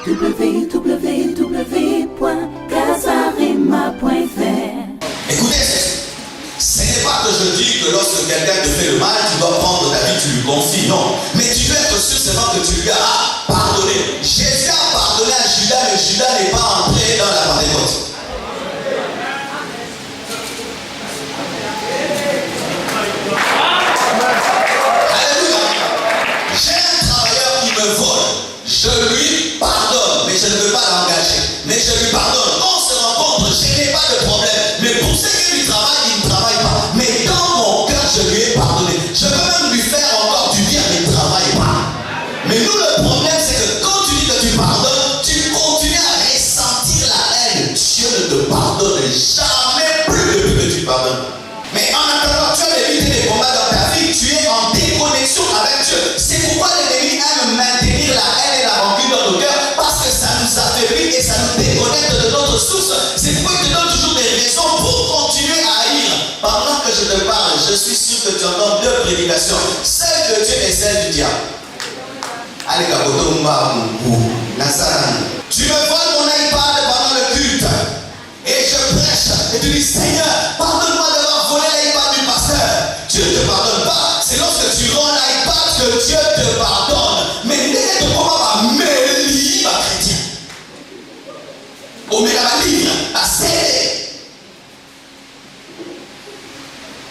www.casarema.fr. Écoutez, ce n'est pas que je dis que lorsque quelqu'un te fait le mal, tu dois prendre ta vie, tu lui confies, non. Mais tu dois être sûr seulement que tu lui as pardonné. Jésus a pardonné à Judas, mais Judas n'est pas entré dans la Pentecôte. Alléluia. J'ai un travailleur qui me vole. Je lui pardonne, mais je ne veux pas l'engager. Mais je lui pardonne. On se rencontre, je n'ai pas de problème. Mais pour ce qui lui travaille, il ne travaille pas. Mais dans mon cœur, je lui ai pardonné. Je peux même lui faire encore du bien, mais il ne travaille pas. Mais nous, le problème, c'est que quand tu dis que tu pardonnes, tu continues à ressentir la haine. Dieu ne te pardonne jamais plus depuis que tu pardonnes. Mais en attendant, tu as évité des combats dans ta vie, tu es en déconnexion avec Dieu. C'est pourquoi l'ennemi aime maintenir la haine et la rancune dans nos cœurs, parce que ça nous affaiblit et ça nous déconnecte de notre source. C'est pourquoi il te donne toujours des raisons pour continuer à haïr. Pendant que je te parle, je suis sûr que tu entends deux prédications, celle de Dieu et celle du diable. Allez, tu me voles mon iPad pendant le culte et je prêche et tu dis Seigneur, pardonne-moi d'avoir volé l'iPad du pasteur. Dieu ne te pardonne pas. C'est lorsque tu rends l'iPad que Dieu te pardonne. Mais n'est-ce pas comment me livre chrétien? Au mega livre, à célé.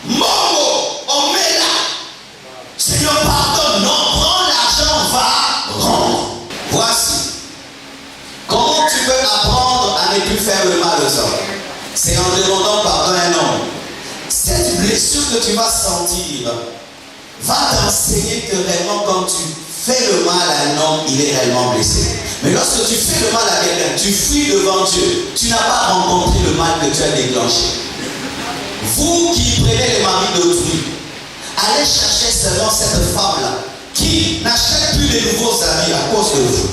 Mongo, on met là. Seigneur, pardonne, non, prends l'argent, va rendre. Voici. Comment tu peux apprendre à ne plus faire le mal aux hommes? C'est en demandant pardon à un homme. Cette blessure que tu vas sentir va t'enseigner que réellement quand tu fais le mal à un homme, il est réellement blessé. Mais lorsque tu fais le mal à quelqu'un, tu fuis devant Dieu, tu n'as pas rencontré le mal que tu as déclenché. Vous qui prenez les maris d'autrui, allez chercher seulement cette femme-là qui n'achète plus de nouveaux habits à cause de vous,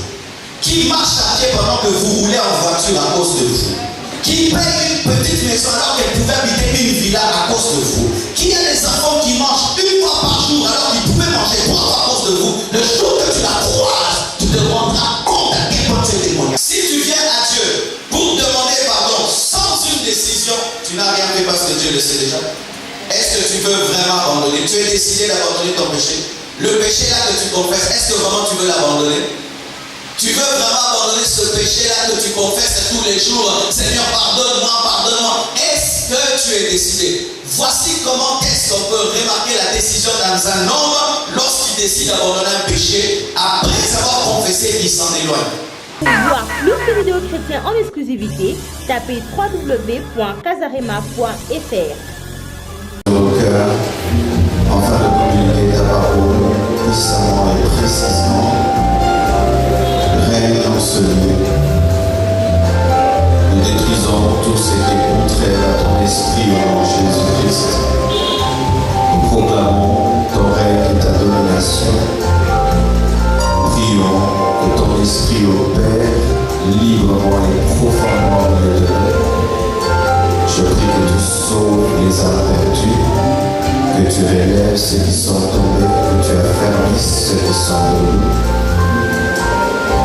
qui marche à pied pendant que vous roulez en voiture à cause de vous, qui paye une petite maison alors qu'elle pouvait habiter une villa à cause de vous, qui a des enfants qui mangent une fois par jour alors qu'ils pouvaient manger 3 fois à cause de vous. Le jour que tu la croises, tu te rendras compte à quel point tu es démoniaque. Si tu viens à Dieu pour demander pardon sans une décision, tu n'as rien fait parce que Dieu le sait déjà. Est-ce que tu veux vraiment abandonner? Tu es décidé d'abandonner ton péché. Le péché là que tu confesses, est-ce que vraiment tu veux l'abandonner? Tu veux vraiment abandonner ce péché-là que tu confesses tous les jours? Seigneur, pardonne-moi, pardonne-moi. Est-ce que tu es décidé? Voici comment est-ce qu'on peut remarquer la décision dans un homme lorsqu'il décide d'abandonner un péché après avoir confessé qu'il s'en éloigne. Pour voir plus de vidéos chrétiennes en exclusivité, tapez www.casarema.fr. Au cœur, afin de communiquer ta parole puissamment et précisément. Règne dans ce lieu. Nous détruisons tout ce qui est contraire à ton esprit au nom de Jésus-Christ. Nous proclamons ton règne et ta domination. Prions que ton esprit opère librement et profondément dans les deux. Je prie que tu sauves les âmes perdues, que tu relèves ceux qui sont tombés, que tu affermisses ceux qui sont debout.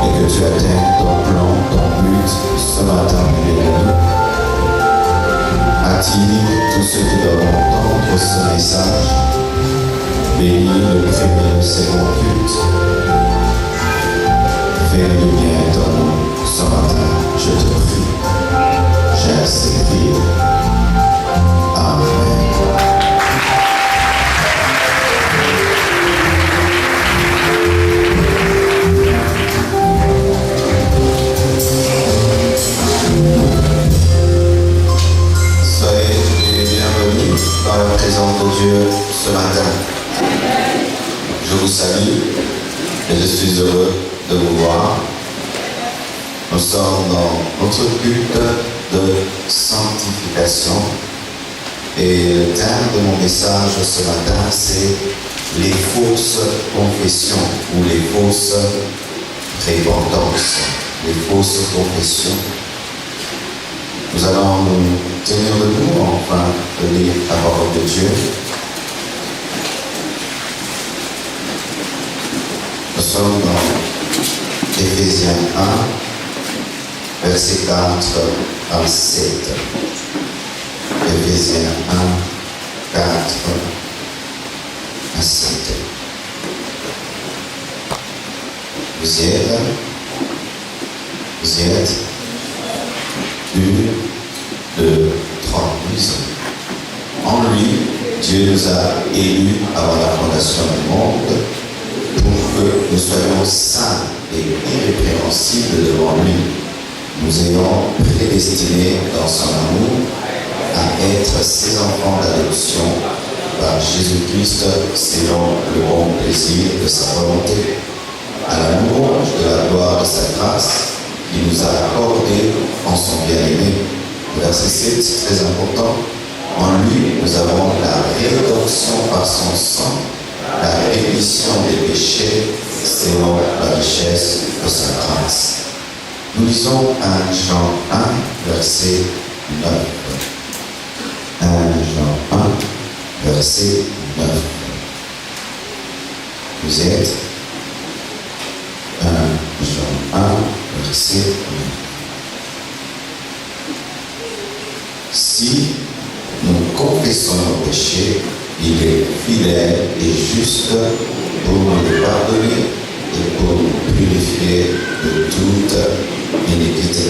Et que tu atteignes ton plan, ton but ce matin, béni. Attire tous ceux qui doivent entendre ce message. Bénis le premier et le second culte. Fais le bien dans nous ce matin, je te prie. J'ai assez prié. Amen. Dans la présence de Dieu ce matin. Je vous salue et je suis heureux de vous voir. Nous sommes dans notre culte de sanctification et le thème de mon message ce matin c'est les fausses confessions ou les fausses repentances, les fausses confessions. Nous allons nous tenir debout afin de lire la parole de Dieu. Nous sommes dans Éphésiens 1, verset 4 à 7. Éphésiens 1, 4 à 7. Vous y êtes? Vous y êtes? 1, 2, 3, en lui, Dieu nous a élus avant la fondation du monde pour que nous soyons saints et irrépréhensibles devant lui. Nous ayons prédestinés dans son amour à être ses enfants d'adoption par Jésus-Christ selon le bon plaisir de sa volonté, à la louange de la gloire de sa grâce qu'il nous a accordée en son bien-aimé. Verset 7, très important. En lui, nous avons la rédemption par son sang, la rémission des péchés selon la richesse de sa grâce. Nous lisons 1 Jean 1, verset 9. 1 Jean 1, verset 9. Vous êtes 1 Jean 1, verset 9. Si nous confessons nos péchés, il est fidèle et juste pour nous les pardonner et pour nous purifier de toute iniquité.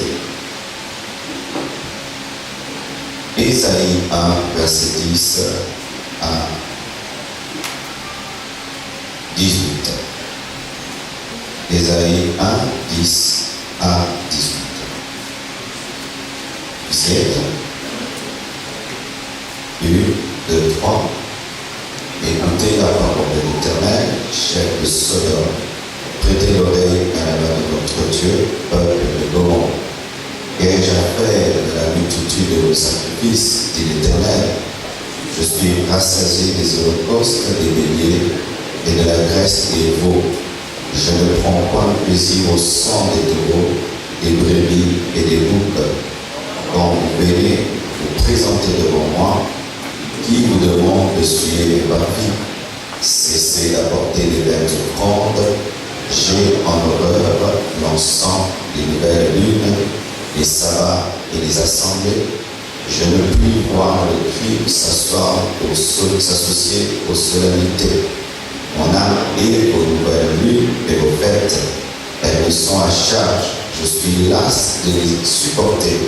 Ésaïe 1, verset 10 à 18. Ésaïe 1, 10 à 18. Vous y êtes? 1, 2, 3. Écoutez la parole de l'Éternel, chef de Sodome. Prêtez l'oreille à la voix de votre Dieu, peuple de Gomorrhe. Qu'ai-je à faire de la multitude de vos sacrifices, dit l'Éternel? Je suis rassasié des holocaustes, des béliers et de la graisse des veaux. Je ne prends point de plaisir au sang des taureaux, des brebis et des boucs. Quand vous venez vous présenter devant moi, qui vous demande de suivre mes parvis? Cessez d'apporter des belles offrandes. J'ai en horreur l'encens des nouvelles lunes, les sabbats et les assemblées. Je ne puis voir le crime s'associer aux solennités. Mon âme est aux nouvelles lunes et aux fêtes. Elles me sont à charge. Je suis las de les supporter.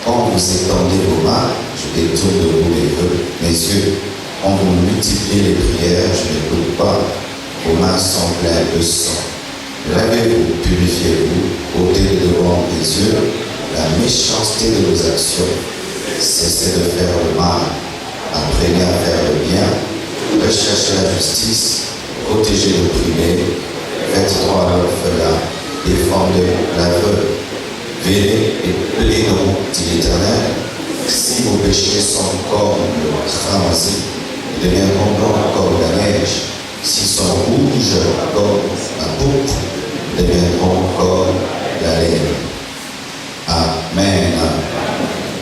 Quand vous étendez vos mains, je détourne de vous mes yeux. Quand vous multipliez les prières, je n'écoute pas. Vos mains sont pleines de sang. Lavez-vous, purifiez-vous, ôtez de devant mes yeux la méchanceté de vos actions. Cessez de faire le mal, apprenez à faire le bien, recherchez la justice, protégez l'opprimé, faites droit à l'orphelin, défendez l'aveugle. Venez et plaidons, dit l'Éternel. Si vos péchés sont comme le cramoisi, ils deviendront blancs comme la neige. S'ils sont rouges comme la pourpre, ils deviendront comme la laine. Amen.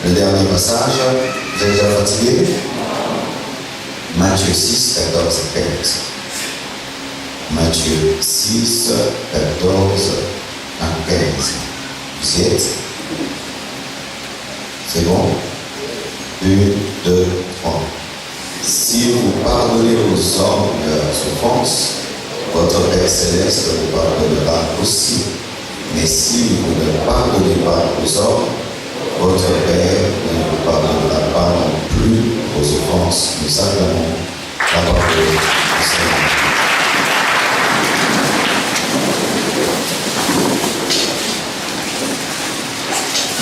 Le dernier passage, vous êtes déjà fatigué? Matthieu 6, 14 et 15. Matthieu 6, 14 à 15. Vous y êtes? C'est bon? 1, 2, 3. Si vous pardonnez aux hommes leurs offenses, votre Père Céleste vous pardonnera aussi. Mais si vous ne pardonnez pas aux hommes, votre Père ne vous pardonnera pas non plus vos offenses. Nous acclamons la parole du Seigneur.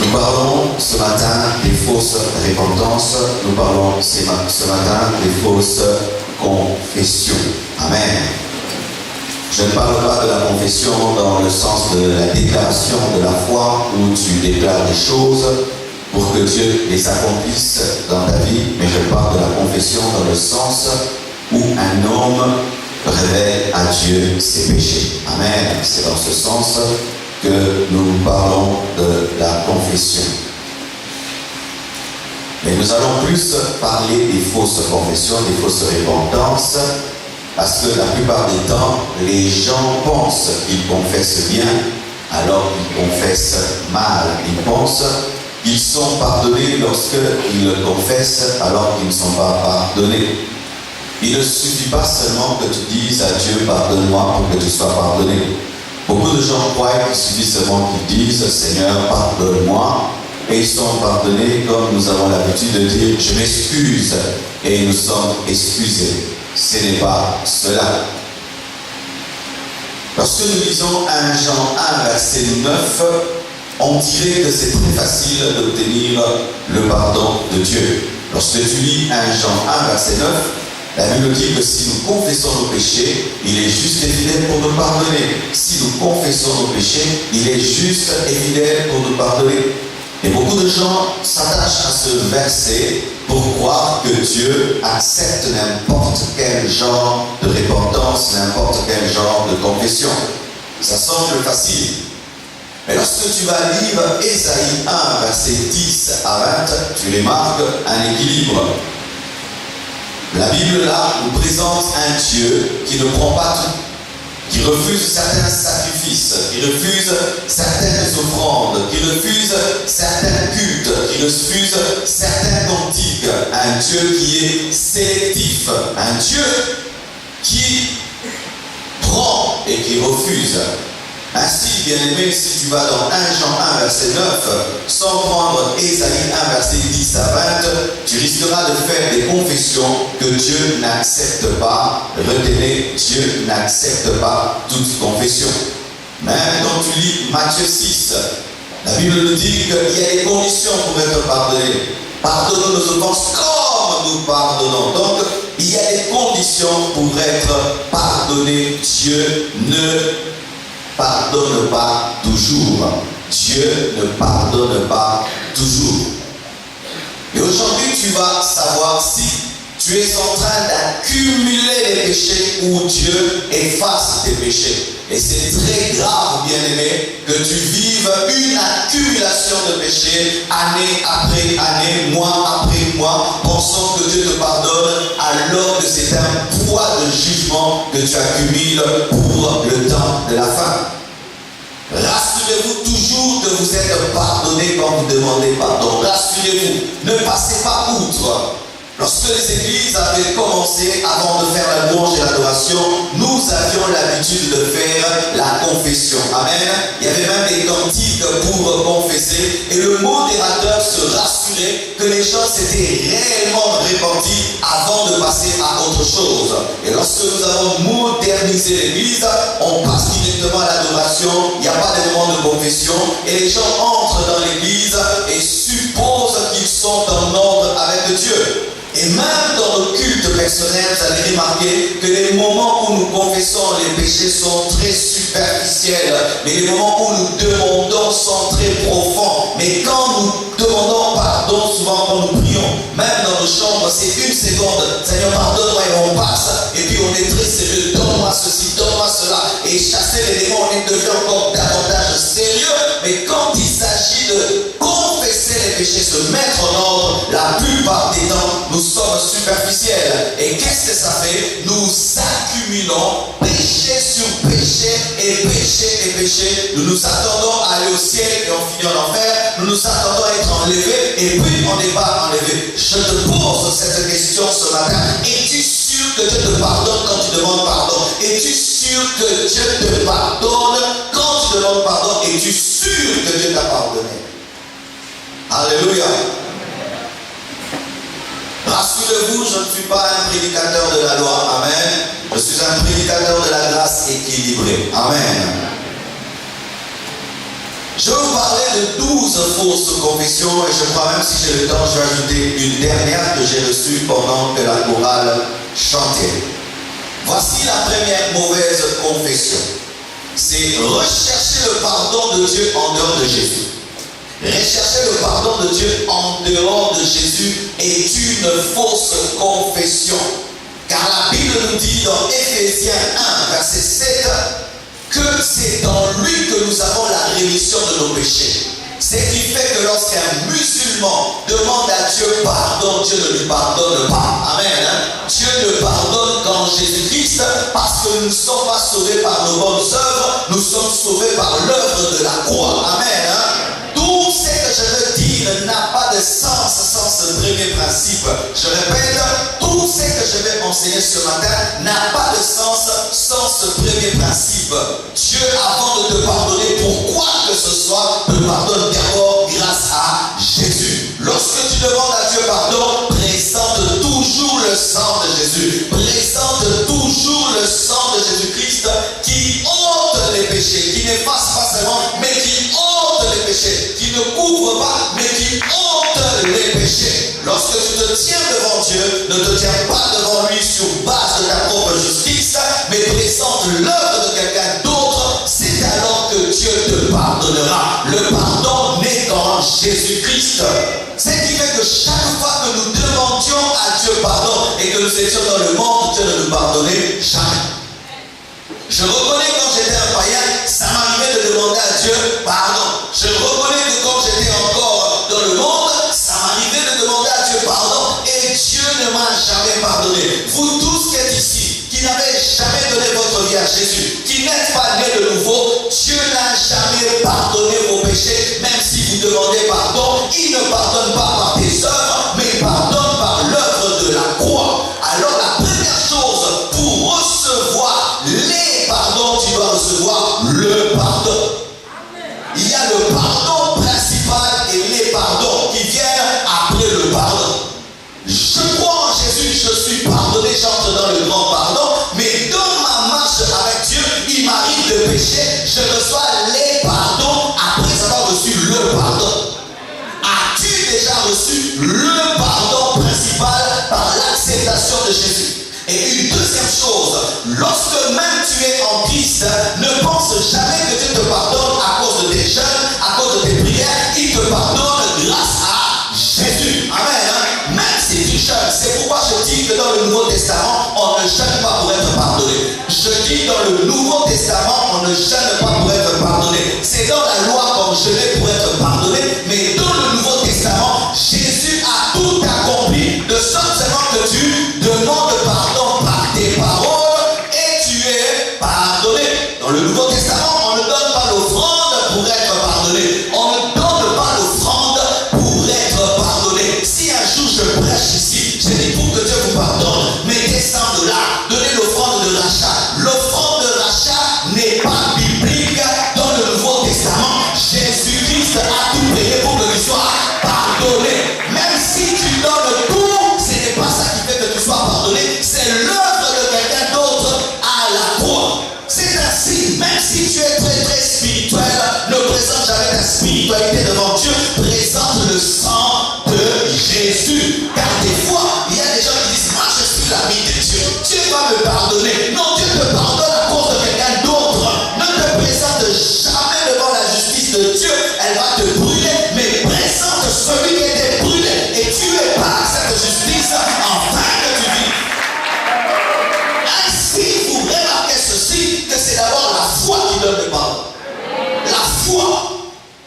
Nous parlons ce matin des fausses repentances, nous parlons ce matin des fausses confessions. Amen. Je ne parle pas de la confession dans le sens de la déclaration de la foi où tu déclares des choses pour que Dieu les accomplisse dans ta vie, mais je parle de la confession dans le sens où un homme révèle à Dieu ses péchés. Amen. C'est dans ce sens que nous parlons de la confession. Mais nous allons plus parler des fausses confessions, des fausses repentances, parce que la plupart des temps, les gens pensent qu'ils confessent bien, alors qu'ils confessent mal. Ils pensent qu'ils sont pardonnés lorsqu'ils le confessent alors qu'ils ne sont pas pardonnés. Il ne suffit pas seulement que tu dises à Dieu pardonne-moi pour que tu sois pardonné. Beaucoup de gens croient qu'il suffit seulement qu'ils disent Seigneur pardonne-moi et ils sont pardonnés comme nous avons l'habitude de dire je m'excuse et nous sommes excusés. Ce n'est pas cela. Lorsque nous lisons 1 Jean 1 verset 9, on dirait que c'est très facile d'obtenir le pardon de Dieu. Lorsque tu lis 1 Jean 1 verset 9, la Bible dit que si nous confessons nos péchés, il est juste et fidèle pour nous pardonner. Si nous confessons nos péchés, il est juste et fidèle pour nous pardonner. Et beaucoup de gens s'attachent à ce verset pour croire que Dieu accepte n'importe quel genre de repentance, n'importe quel genre de confession. Ça semble facile. Mais lorsque tu vas lire Ésaïe 1, verset 10 à 20, tu remarques un équilibre. La Bible là nous présente un Dieu qui ne prend pas tout, qui refuse certains sacrifices, qui refuse certaines offrandes, qui refuse certains cultes, qui refuse certains cantiques. Un Dieu qui est sélectif, un Dieu qui prend et qui refuse. Ainsi, bien-aimé, si tu vas dans 1 Jean 1, verset 9, sans prendre Ésaïe 1, verset 10 à 20, tu risqueras de faire des confessions que Dieu n'accepte pas. Retenez, Dieu n'accepte pas toute confession. Même quand tu lis Matthieu 6, la Bible nous dit qu'il y a des conditions pour être pardonné. Pardonnons nos offenses comme nous pardonnons. Donc, il y a des conditions pour être pardonné. Dieu ne pardonne pas toujours. Dieu ne pardonne pas toujours. Et aujourd'hui, tu vas savoir si tu es en train d'accumuler les péchés ou Dieu efface tes péchés. Et c'est très grave, bien-aimé, que tu vives une accumulation de péchés année après année, mois après mois, pensant que Dieu te pardonne, alors que c'est un poids de jugement que tu accumules pour le temps de la fin. Rassurez-vous toujours que vous êtes pardonné quand vous demandez pardon. Rassurez-vous, ne passez pas outre. Lorsque les églises avaient commencé, avant de faire la louange et l'adoration, nous avions l'habitude de faire la confession. Amen. Il y avait même des cantiques pour confesser. Et le modérateur se rassurait que les gens s'étaient réellement repentis avant de passer à autre chose. Et lorsque nous avons modernisé l'église, on passe directement à l'adoration. Il n'y a pas de moment de confession. Et les gens entrent dans l'église et supposent qu'ils sont en ordre avec Dieu. Et même dans nos cultes personnels, vous allez remarquer que les moments où nous confessons les péchés sont très superficiels. Mais les moments où nous demandons sont très profonds. Mais quand nous demandons pardon, souvent quand nous prions, même dans nos chambres, c'est une seconde. Seigneur, pardonne-moi et on passe. Et puis on est très sérieux. Donne-moi ceci, donne-moi cela. Et chasser les démons, on est devenu encore davantage sérieux. Mais quand il s'agit de confesser les péchés, se mettre en ordre, la plupart des temps, nous sommes superficiels. Et qu'est-ce que ça fait? Nous accumulons péché sur péché et péché et péché. Nous nous attendons à aller au ciel et on finit en enfer. Nous nous attendons à être enlevés et puis on n'est pas enlevé. Je te pose cette question ce matin. Es-tu sûr que Dieu te pardonne quand tu demandes pardon? Es-tu sûr que Dieu te pardonne quand tu demandes pardon? Es-tu sûr que Dieu t'a pardonné? Alléluia. Rassurez-vous, je ne suis pas un prédicateur de la loi. Amen. Je suis un prédicateur de la grâce équilibrée. Amen. Je vais vous parler de 12 fausses confessions et je crois même si j'ai le temps, je vais ajouter une dernière que j'ai reçue pendant que la chorale chantait. Voici la première mauvaise confession. C'est rechercher le pardon de Dieu en dehors de Jésus. Rechercher le pardon de Dieu en dehors de Jésus est une fausse confession. Car la Bible nous dit dans Éphésiens 1, verset 7, que c'est dans lui que nous avons la rémission de nos péchés. Ce qui fait que lorsqu'un musulman demande à Dieu pardon, Dieu ne lui pardonne pas. Amen. Dieu ne pardonne qu'en Jésus-Christ parce que nous ne sommes pas sauvés par nos bonnes œuvres, nous sommes sauvés par l'œuvre de croix. Amen. Tout ce que je veux dire n'a pas de sens sans ce premier principe. Je répète, tout ce que je vais enseigner ce matin n'a pas de sens sans ce premier principe. Dieu, avant de te pardonner, pourquoi que ce soit, te pardonne d'abord grâce à Jésus. Lorsque tu demandes à Dieu pardon, présente toujours le sang de Jésus. Présente toujours le sang de Jésus-Christ qui ôte les péchés, qui n'efface pas seulement, mais qui ôte les péchés, qui ne couvre pas, mais qui ôte les péchés. Lorsque tu te tiens devant Dieu, ne te tiens pas devant lui sur base de ta propre justice, mais présente l'œuvre de quelqu'un d'autre, c'est alors que Dieu te pardonnera. Le pardon n'est qu'en Jésus-Christ. Ce qui fait que chaque fois que nous demandions à Dieu pardon et que nous étions dans le monde, Dieu ne nous pardonnait jamais. Je reconnais quand j'étais un païen, ça m'arrivait de demander à Dieu pardon. Je reconnais que quand j'étais encore dans le monde, ça m'arrivait de demander à Dieu pardon et Dieu ne m'a jamais pardonné. Vous tous qui êtes ici, qui n'avez jamais donné votre vie à Jésus, qui n'êtes pas nés de nouveau, Dieu n'a jamais pardonné vos péchés, même si vous demandez pardon, il ne pardonne pas par tes œuvres, mais il pardonne par l'œuvre de la croix. Alors la première chose, pour recevoir les pardons, tu dois recevoir le pardon. Il y a le pardon principal et les pardons qui viennent après le pardon. Je crois en Jésus, je suis pardonné, j'entre dans le grand pardon, mais dans ma marche avec Dieu, il m'arrive de pécher, je reçois les pardons après avoir reçu le pardon. As-tu déjà reçu le pardon principal par l'acceptation de Jésus? Et une deuxième chose, lorsque même tu es en Christ, ne pense jamais que Dieu te pardonne à cause de tes jeûnes, à cause de tes prières. Il te pardonne grâce à Jésus. Amen. Même si tu jeûnes, c'est pourquoi je dis que dans le Nouveau Testament, on ne jeûne pas pour être pardonné. Je dis dans le Nouveau Testament, on ne jeûne pas pour être pardonné. C'est dans la loi qu'on jeûnait pour être pardonné, mais dans le Nouveau Testament, Jésus a tout accompli, de sorte seulement que tu demandes pardon par tes paroles et tu es pardonné. Dans le Nouveau Testament, on ne donne pas l'offrande pour être pardonné. On ne donne pas l'offrande pour être pardonné. Si un jour je prêche ici, je dis pour que Dieu vous pardonne, mettez $100, donnez l'offrande de rachat. L'offrande de rachat n'est pas biblique dans le Nouveau Testament. Jésus-Christ a tout payé pour que tu sois pardonné. Même si tu donnes tout, ce n'est pas ça qui fait que tu sois pardonné, c'est l'œuvre de quelqu'un d'autre à la croix. C'est ainsi, même si tu es très très spirituel, ne présente jamais ta spiritualité devant Dieu, présente le sang de Jésus. Car des fois, il y a des gens qui disent, moi je suis l'ami de Dieu, Dieu va me pardonner. Non, Dieu te pardonne à cause de quelqu'un d'autre. Ne te présente jamais devant la justice de Dieu, elle va te brûler, mais présente celui qui était brûlé et tu es par cette justice afin que tu vis. Ainsi, vous remarquez ceci, que c'est d'abord la foi qui donne le pardon. La foi.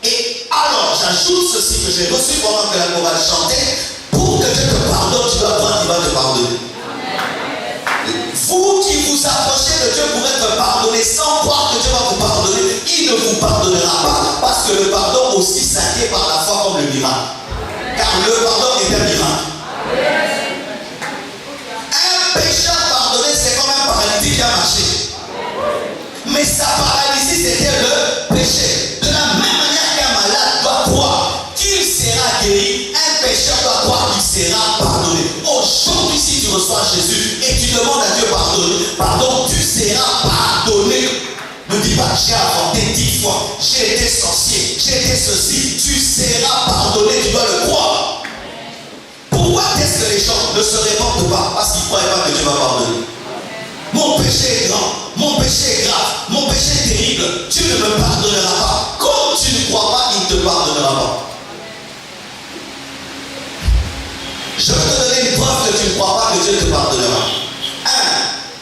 Et alors, j'ajoute ceci que j'ai reçu pendant que la chorale chantait. Pour que Dieu te pardonne, tu dois croire qu'il va te pardonner. Vous qui vous approchez de Dieu pour être pardonné sans croire que Dieu va vous pardonner, il ne vous pardonnera pas, parce que le pardon aussi s'acquiert par la foi comme le miracle. Car le pardon est un miracle. Un pécheur pardonné, c'est comme un paralytique qui a marché. Mais sa paralysie, c'était le péché. De la même manière qu'un malade doit croire qu'il sera guéri, un pécheur doit croire qu'il sera pardonné. Aujourd'hui, si tu reçois Jésus et tu demandes à Dieu pardon, tu seras pardonné. Ne dis pas, j'ai inventé 10 fois, j'ai été sorcier, j'ai été ceci. Tu seras pardonné, tu dois le croire. Pourquoi est-ce que les gens ne se répandent pas? Parce qu'ils ne croient pas que Dieu va pardonner. Mon péché est grand, mon péché est grave, mon péché est terrible. Dieu ne me pardonnera pas. Comme tu ne crois pas, il ne te pardonnera pas. Je vais te donner une preuve que tu ne crois pas que Dieu te pardonnera. 1.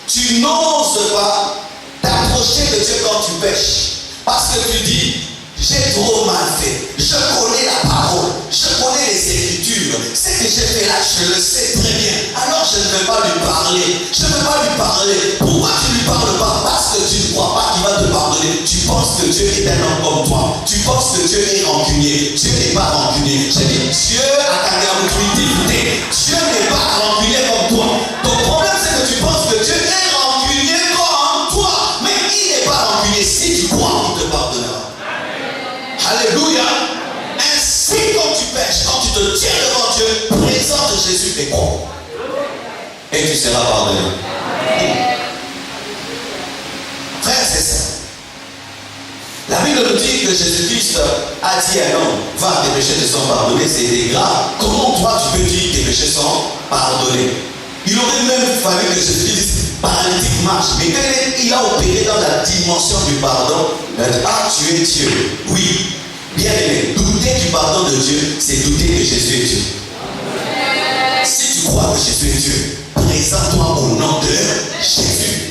Tu n'oses pas t'approcher de Dieu quand tu pêches. Parce que tu dis, j'ai trop mal fait. Je connais la parole, je connais les Écritures. Ce que j'ai fait là, je le sais très bien. Alors je ne vais pas lui parler. Je ne vais pas lui parler. Pourquoi tu ne lui parles pas? Parce que tu ne crois pas qu'il va te pardonner. Tu penses que Dieu est un homme comme toi. Tu penses que Dieu est rancunier. Dieu n'est pas rancunier. J'ai dit, Dieu a ta garantie. Dieu n'est pas rancunier comme toi. Ton problème, c'est que tu penses que Dieu est rancunier comme toi. Mais il n'est pas rancunier. Si tu crois, il te pardonnera. Alléluia. Ainsi, quand tu pêches, quand tu te tiens devant Dieu, présente Jésus tes crocs. Et tu seras pardonné. Frère, c'est ça. La Bible nous dit que Jésus-Christ a dit à un homme, va, tes péchés te sont pardonnés, c'est grave. Comment toi tu peux dire que tes péchés sont pardonnés? Il aurait même fallu que Jésus dise, paralytique marche. Mais quand il a opéré dans la dimension du pardon, il a dit, ah, tu es Dieu. Oui, bien aimé, douter du pardon de Dieu, c'est douter que Jésus est Dieu. Si tu crois que Jésus est Dieu, présente-toi au nom de Jésus.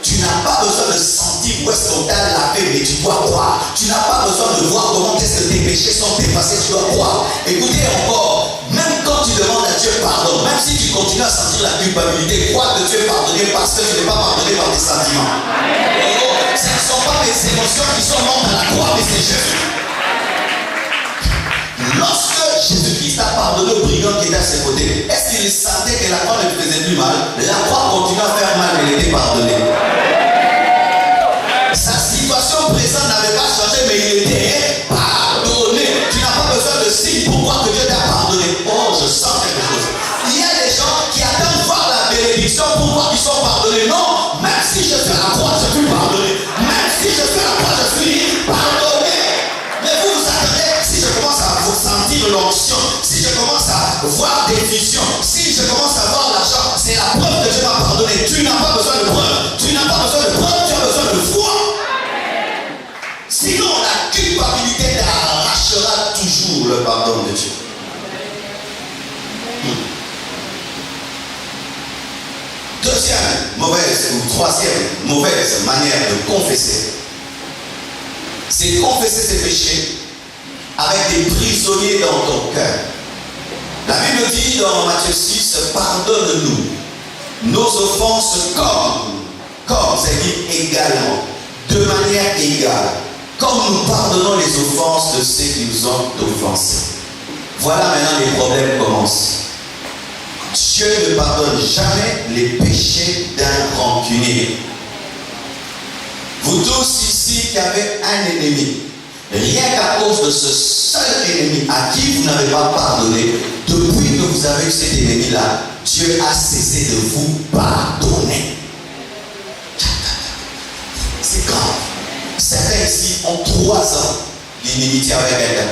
Tu n'as pas besoin de sentir où est-ce qu'on t'a lavé, mais tu dois croire. Tu n'as pas besoin de voir comment est-ce que tes péchés sont effacés, tu dois croire. Écoutez encore, même quand tu demandes à Dieu pardon, même si tu continues à sentir la culpabilité, crois que Dieu est pardonné parce que tu n'es pas pardonné par tes sentiments. Oh, ce ne sont pas tes émotions qui sont mortes à la croix, mais c'est Jésus. Lorsque Jésus-Christ a pardonné au brigand qui était à ses côtés, est-ce qu'il sentait que la croix ne lui faisait plus mal? La croix continue à faire mal, mais elle était pardonnée. Sa situation présente n'avait pas changé, mais il était pardonné. Tu n'as pas besoin de signe pour voir que Dieu t'a pardonné. Oh, je sens quelque chose. Il y a des gens qui attendent voir la bénédiction pour voir qu'ils sont pardonnés. Non, même si je fais la croix, je suis pardonné. Même si je fais la croix, je suis pardonné. Mais vous attendez, si je commence à vous sentir l'onction, si je commence à voir des visions, si je commence à voir l'argent, c'est la preuve que Dieu m'a pardonné. Tu n'as pas besoin de preuve. Tu n'as pas besoin de preuve, tu as besoin de foi. Sinon, la culpabilité t'arrachera toujours le pardon de Dieu. Deuxième mauvaise ou troisième mauvaise manière de confesser, c'est confesser ses péchés avec des prisonniers dans ton cœur. La Bible dit dans Matthieu 6, pardonne-nous nos offenses comme c'est-à-dire également, de manière égale, comme nous pardonnons les offenses de ceux qui nous ont offensés. Voilà maintenant les problèmes commencent. Dieu ne pardonne jamais les péchés d'un rancunier. Vous tous ici qui avez un ennemi, rien qu'à cause de ce seul ennemi à qui vous n'avez pas pardonné, depuis que vous avez eu cet ennemi-là, Dieu a cessé de vous pardonner. C'est grave. Certains ici ont 3 ans d'inimitié avec quelqu'un,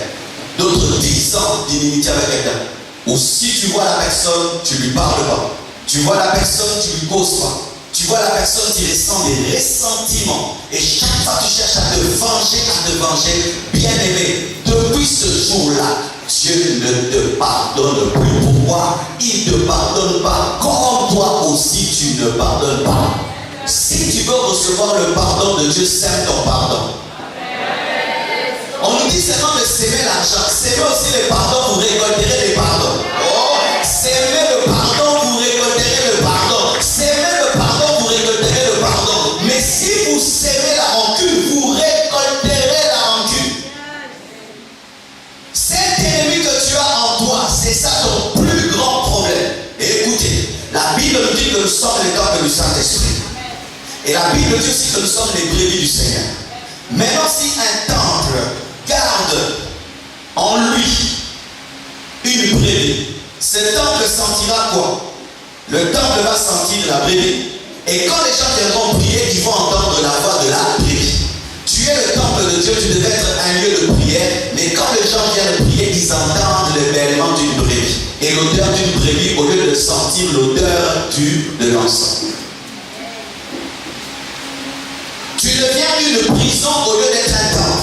d'autres 10 ans d'inimitié avec quelqu'un. Ou si tu vois la personne, tu ne lui parles pas. Tu vois la personne, tu ne lui causes pas. Tu vois la personne qui ressent des ressentiments. Et chaque fois tu cherches à te venger, bien aimé, depuis ce jour-là, Dieu ne te pardonne plus. Pourquoi? Il ne te pardonne pas comme toi aussi tu ne pardonnes pas. Si tu veux recevoir le pardon de Dieu, sème ton pardon. On nous dit seulement de s'aimer l'argent. S'aimer aussi le pardon, vous récolterez les pardons. Oh, s'aimer le pardon, vous récolterez le pardon. S'aimer le pardon, vous récolterez le pardon. Mais si vous s'aimez la rancune, vous récolterez la rancune. Cet ennemi que tu as en toi, c'est ça ton plus grand problème. Et écoutez, la Bible nous dit que nous sommes les temples du Saint-Esprit. Et la Bible dit aussi que nous sommes les brebis du Seigneur. Maintenant, si un temple garde en lui une brebis, ce temple sentira quoi? Le temple va sentir la brebis. Et quand les gens viendront prier, ils vont entendre la voix de la brebis. Tu es le temple de Dieu, tu devais être un lieu de prière, mais quand les gens viennent prier, ils entendent le bêlement d'une brebis. Et l'odeur d'une brebis, au lieu de sentir l'odeur de l'encens. Tu deviens une prison au lieu d'être un temple.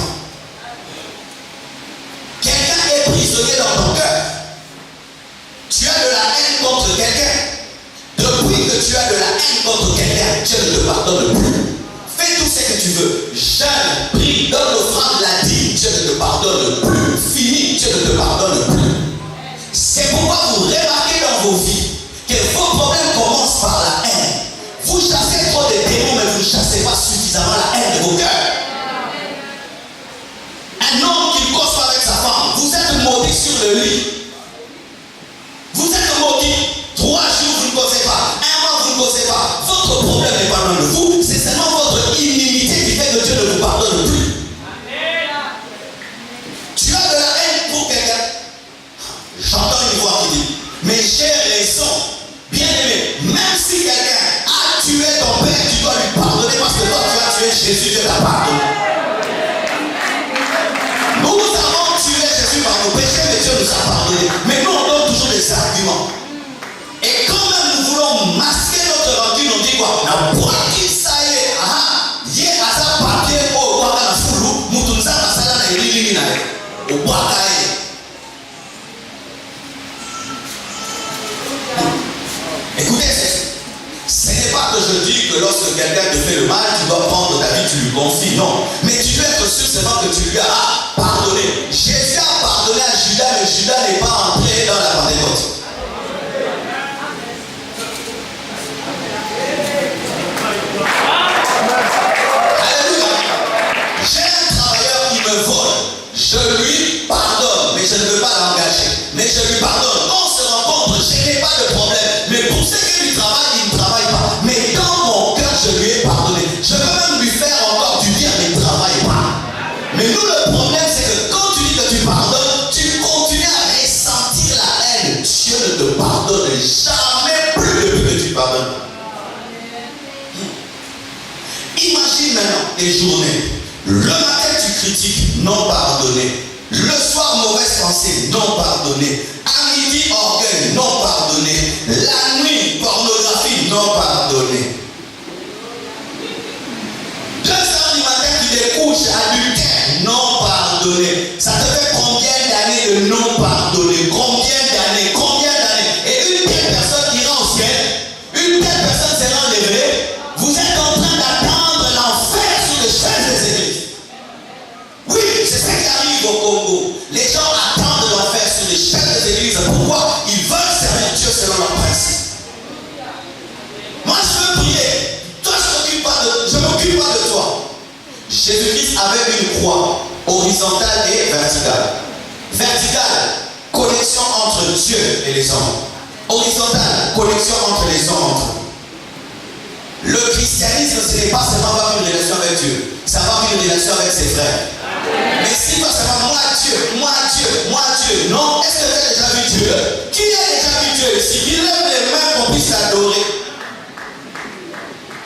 Quelqu'un est prisonnier dans ton cœur. Tu as de la haine contre quelqu'un. Depuis que tu as de la haine contre quelqu'un, Dieu ne te pardonne plus. Fais tout ce que tu veux. Jeûne, prie, donne l'offrande, la dîme. vos vies, que vos problèmes commencent par la haine. Vous chassez trop de démons, mais vous ne chassez pas suffisamment la haine de vos cœurs. Un homme qui ne cause pas avec sa femme, vous êtes maudit sur le lit. Vous êtes maudit. 3 jours, vous ne causez pas. 1 mois, vous ne causez pas. Votre problème n'est pas loin de vous. C'est seulement votre inimité qui fait que Dieu ne vous pardonne plus. Tu as de la haine pour quelqu'un. J'entends une voix qui dit, mais j'ai raison. Bien aimé, même si quelqu'un a tué ton père, tu dois lui pardonner parce que toi, tu as tué Jésus, Dieu t'a pardonné. Nous avons tué Jésus par nos péchés, mais Dieu nous a pardonné. Mais nous, on donne toujours des arguments. Et quand même nous voulons masquer notre rancune, on dit quoi? Na boaki saye, aha, ye asa papier o waka na fulu, mutunza masala na elili na ye, o boaka ye. Écoutez, ce n'est pas que je dis que lorsque quelqu'un te fait le mal, tu dois prendre ta vie, tu lui confies, non. Mais tu dois être sûr seulement que tu lui as pardonné. Jésus a pardonné à Judas, mais Judas n'est pas entré dans la Pentecôte. Je lui pardonne, mais je ne veux pas l'engager. Mais je lui pardonne. Quand on se rencontre, je n'ai pas de problème. Mais pour ce qui est du travail, il ne travaille pas. Mais dans mon cœur, je lui ai pardonné. Je peux même lui faire encore du bien, mais il ne travaille pas. Mais nous, le problème, c'est que quand tu dis que tu pardonnes, tu continues à ressentir la haine. Dieu ne te pardonne jamais plus depuis que tu pardonnes. Imagine maintenant tes journées. Le matin, tu critiques, non pardonné. Le soir, mauvaise pensée, non pardonné. À midi, orgueil, non pardonné. La nuit, pornographie, non pardonné. 2 heures du matin, tu découches, adultère, non pardonné. Ça te fait combien d'années de non pardonné? Combien d'années? Combien d'années? Et une telle personne ira au ciel, une telle personne sera enlevée. Vous êtes en train d'attendre l'enfer sur les chaises des églises. Oui, c'est ce qui arrive au Congo. Les gens attendent l'enfer sur les chaises des églises. Pourquoi? Ils veulent servir Dieu selon leurs principes. Moi, je veux prier. Toi, je ne m'occupe pas de toi. Jésus-Christ avait une croix horizontale et verticale. Verticale, connexion entre Dieu et les hommes. Horizontale, connexion entre les hommes entre eux. Le christianisme, ce n'est pas seulement avoir une relation avec Dieu, c'est avoir une relation avec ses frères. Mais si toi seulement moi Dieu, non, est-ce que tu as déjà vu Dieu? Qui a déjà vu Dieu ici? Qui lève les mains qu'on puisse l'adorer?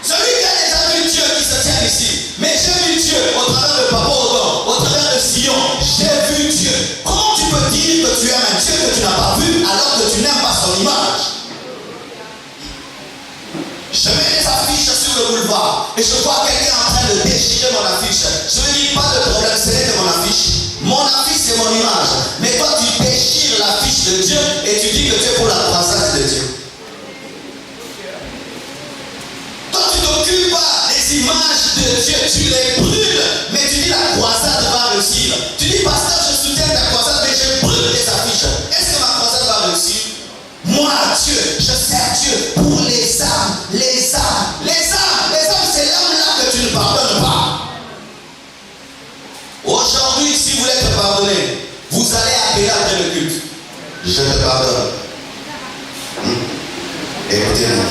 Celui qui a déjà vu Dieu qui se tient ici. Mais j'ai vu Dieu au travers de Papa Odon, au travers de Sion, j'ai vu Dieu. Comment tu peux dire que tu aimes un Dieu que tu n'as pas vu alors que tu n'aimes pas son image? Je mets des affiches sur le boulevard et je vois quelqu'un en train de déchirer mon affiche. Je ne dis pas de problème, ce n'est que mon affiche. Mon affiche, c'est mon image. Mais toi, tu déchires l'affiche de Dieu et tu dis que tu es pour la croissance de Dieu. Toi, tu t'occupes pas des images de Dieu, tu les brûles, mais tu dis la croissance va réussir. Tu dis, pasteur, je soutiens ta croissance, mais je brûle les affiches. Est-ce que ma croissance va réussir? Moi, Dieu, je sers Dieu pour les âmes, les âmes, les âmes, les âmes, c'est l'âme-là que tu ne pardonnes pas. Aujourd'hui, si vous voulez te pardonner, vous allez appeler après le culte. Je te pardonne. Écoutez-moi.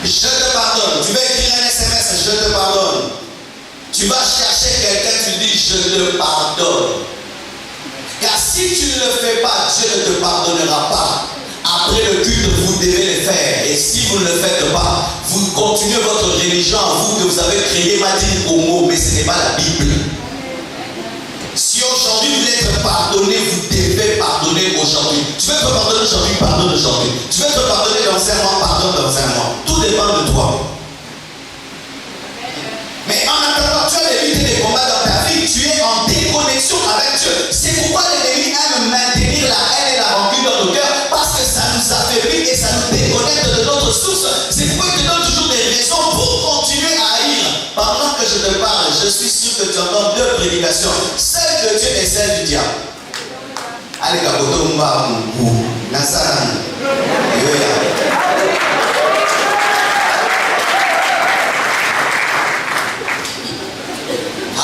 Je te pardonne. Tu vas écrire un SMS, je te pardonne. Tu vas chercher quelqu'un, tu dis je te pardonne. Car si tu ne le fais pas, Dieu ne te pardonnera pas. Après le culte, vous devez le faire. Et si vous ne le faites pas, vous continuez votre religion à vous que vous avez créé Madine Homo, mais ce n'est pas la Bible. Si aujourd'hui vous voulez être pardonné, vous devez pardonner aujourd'hui. Tu veux te pardonner aujourd'hui, pardonne aujourd'hui. Tu veux te pardonner dans 5 mois, pardonne dans 5 mois. Tout dépend de toi. Mais en attendant, tu as évité des combats dans ta vie, tu es en déconnexion avec Dieu. C'est pourquoi l'ennemi aime maintenir la haine et la rancune dans nos cœurs, parce que ça nous affaiblit et ça nous déconnecte de notre source. C'est pourquoi il te donne toujours des raisons pour continuer à haïr. Pendant que je te parle, je suis sûr que tu entends deux prédications, celle de Dieu et celle du diable. Allez, Kabotomba, Nasaran.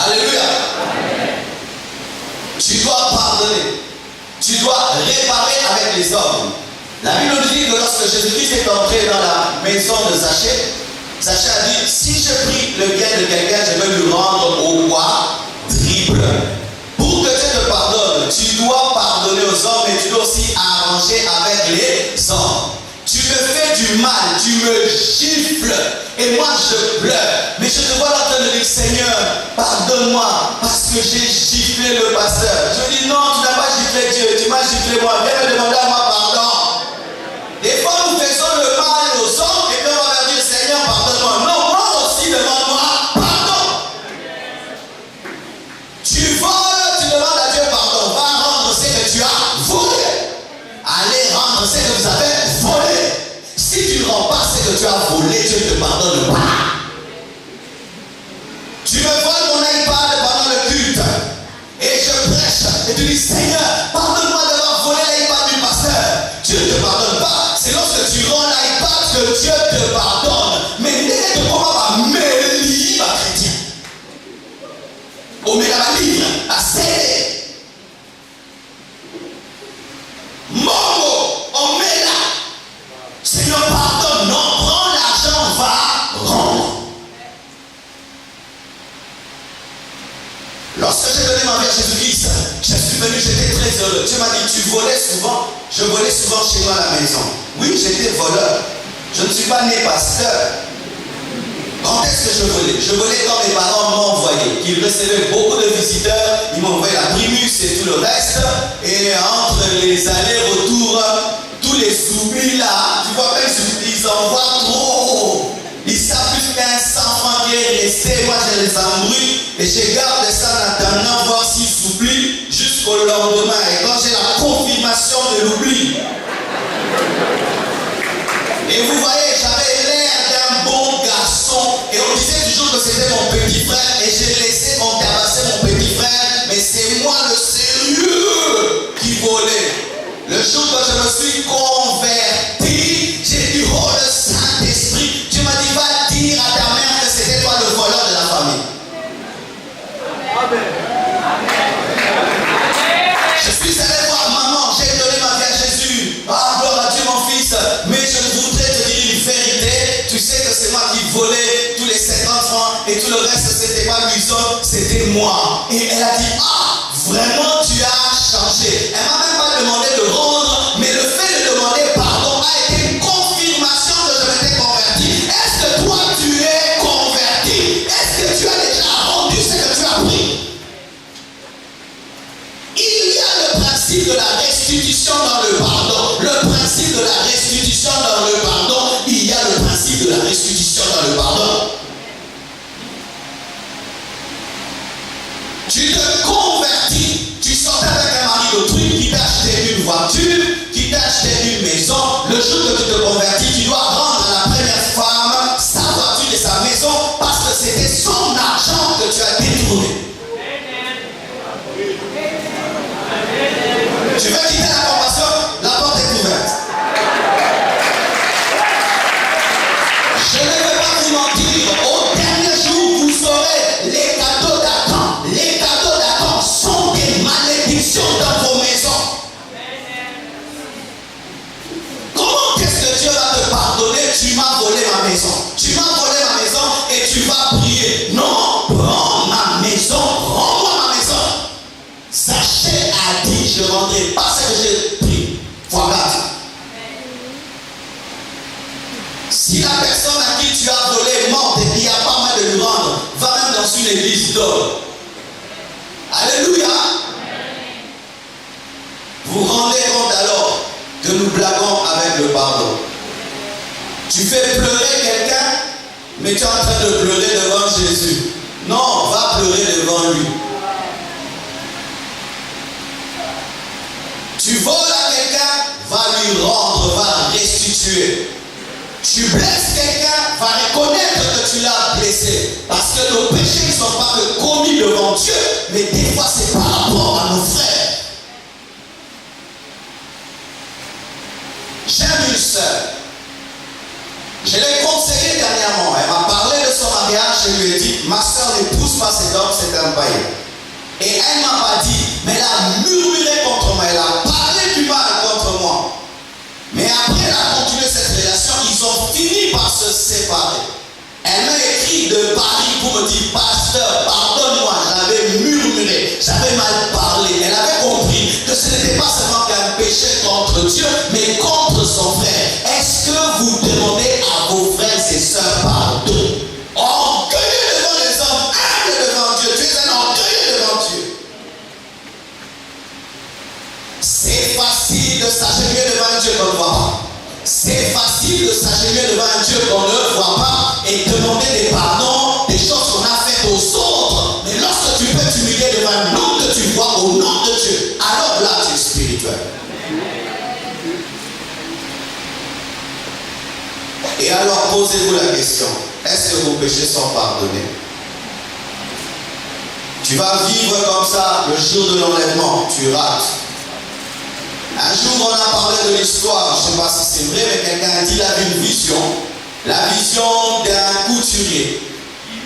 Alléluia. Tu dois pardonner. Tu dois réparer avec les hommes. La Bible nous dit que lorsque Jésus-Christ est entré dans la maison de Zachée, Zachée a dit, si je prie le bien de quelqu'un, je vais lui rendre au quadruple. Pour que Dieu te pardonne, tu dois pardonner aux hommes, mais tu dois aussi arranger avec les hommes. Tu me fais du mal, tu me gifles, et moi je pleure. Mais je te vois là en train de dire, Seigneur, pardonne-moi, parce que j'ai giflé le pasteur. Je dis, non, tu n'as pas giflé Dieu, tu m'as giflé moi. Viens me demander à moi pardon. Des fois, nous faisons le mal aux hommes, et puis on va leur dire, Seigneur, pardonne-moi. Non, moi aussi, demande-moi pardon. Tu voles, tu demandes à Dieu pardon. Va rendre ce que tu as volé. Allez rendre ce que vous avez volé. Si tu ne rends pas ce que tu as volé, Dieu ne te pardonne pas. Tu me voles mon iPad pendant le culte. Et je prêche. Et tu dis, Seigneur, pardonne-moi d'avoir volé l'iPad du pasteur. Dieu ne te pardonne pas. C'est lorsque tu rends l'iPad que Dieu te pardonne. Mais n'est-ce pas comment me livre chrétien. Au méga livre, à céder. Mongo, on met là. Seigneur, pardonne, non, prends l'argent, va rendre. Lorsque j'ai donné ma vie à Jésus-Christ, je suis venu, j'étais très heureux. Dieu m'a dit, tu volais souvent. Je volais souvent chez moi à la maison. Oui, j'étais voleur. Je ne suis pas né pasteur. Quand est-ce que je volais? Je volais quand mes parents m'envoyaient. Ils recevaient beaucoup de visiteurs. Ils m'envoyaient la primus et tout le reste. Et entre les allers-retours, tous les oublis là, tu vois, même ils envoient trop. Ils savent plus qu'un 100 francs qui est resté. Moi, je les embrouille. Et je garde ça en attendant voir s'ils s'oublient jusqu'au lendemain. Et quand j'ai la confirmation de l'oubli. Et vous voyez, j'avais l'air d'un bon garçon. Et on disait toujours que c'était mon petit frère. Et j'ai laissé mon tabasser mon petit frère. Mais c'est moi le sérieux qui volait. Le jour que je me suis converti, j'ai dit, oh le Saint-Esprit. Tu m'as dit, va dire à ta mère que c'était toi le voleur de la famille. Amen. Je suis allé voir maman, j'ai donné ma vie à Jésus. Ah, gloire à Dieu mon fils. Mais je voudrais te dire une vérité. Tu sais que c'est moi qui volais tous les 50 francs et tout le reste c'était pas Luison, c'était moi. Et elle a dit, ah, vraiment tu as changé. Elle m'a même pas demandé de rendre, mais le fait de demander pardon a été une confirmation que je m'étais converti. Est-ce que toi tu es converti? Est-ce que tu as déjà rendu ce que tu as pris? Il y a le principe de la restitution dans le pardon. Le principe de la restitution dans le pardon. Il y a le principe de la restitution dans le pardon. Tu te convertis. Tu sortais avec un mari d'autrui qui t'a acheté une voiture, qui t'a acheté une maison. Le jour que tu te convertis, tu dois rendre à la première femme sa voiture et sa maison parce que c'était son argent que tu as détourné. Tu veux quitter la compassion? La porte est ouverte. Je ne vais pas vous mentir. Au dernier jour, vous saurez les cadeaux d'Adam. Les cadeaux d'Adam sont des malédictions dans vos maisons. Comment est-ce que Dieu va te pardonner? Tu m'as volé ma maison. Tu m'as volé ma maison et tu vas prier. Non, prends ma maison. Rends-moi ma maison. Zachée a dit, je ne rendrai pas ce que j'ai pris. Voilà. Si la personne à qui tu as volé est morte et qu'il n'y a pas mal de lui rendre, va même dans une église d'or. Alléluia. Vous rendez compte alors que nous blaguons avec le pardon. Tu fais pleurer quelqu'un, mais tu es en train de pleurer devant Jésus. Non, va pleurer devant lui. Tu voles à quelqu'un, va lui rendre, va restituer. Tu blesses quelqu'un, va reconnaître que tu l'as blessé. Parce que nos péchés ne sont pas que Et elle ne m'a pas dit, mais elle a murmuré contre moi, elle a parlé du mal contre moi. Mais après, elle a continué cette relation, ils ont fini par se séparer. Elle m'a écrit de Paris pour me dire, pasteur, pardonne-moi, j'avais murmuré, j'avais mal parlé. Elle avait compris que ce n'était pas seulement qu'un péché contre Dieu, mais contre son frère. Est-ce que vous demandez à vos frères et sœurs pardon? Orgueilleux devant les hommes, humble devant Dieu. Tu es un orgueilleux devant Dieu. C'est facile de s'agenouiller devant un Dieu qu'on ne voit pas. C'est facile de s'agenouiller devant un Dieu qu'on ne voit pas et demander des pardons, des choses qu'on a faites aux autres. Mais lorsque tu peux t'humilier devant un homme que tu vois au nom de Dieu, alors là tu es spirituel. Et alors posez-vous la question, est-ce que vos péchés sont pardonnés? Tu vas vivre comme ça le jour de l'enlèvement, tu rates. Un jour, on a parlé de l'histoire, je ne sais pas si c'est vrai, mais quelqu'un a dit qu'il avait une vision. La vision d'un couturier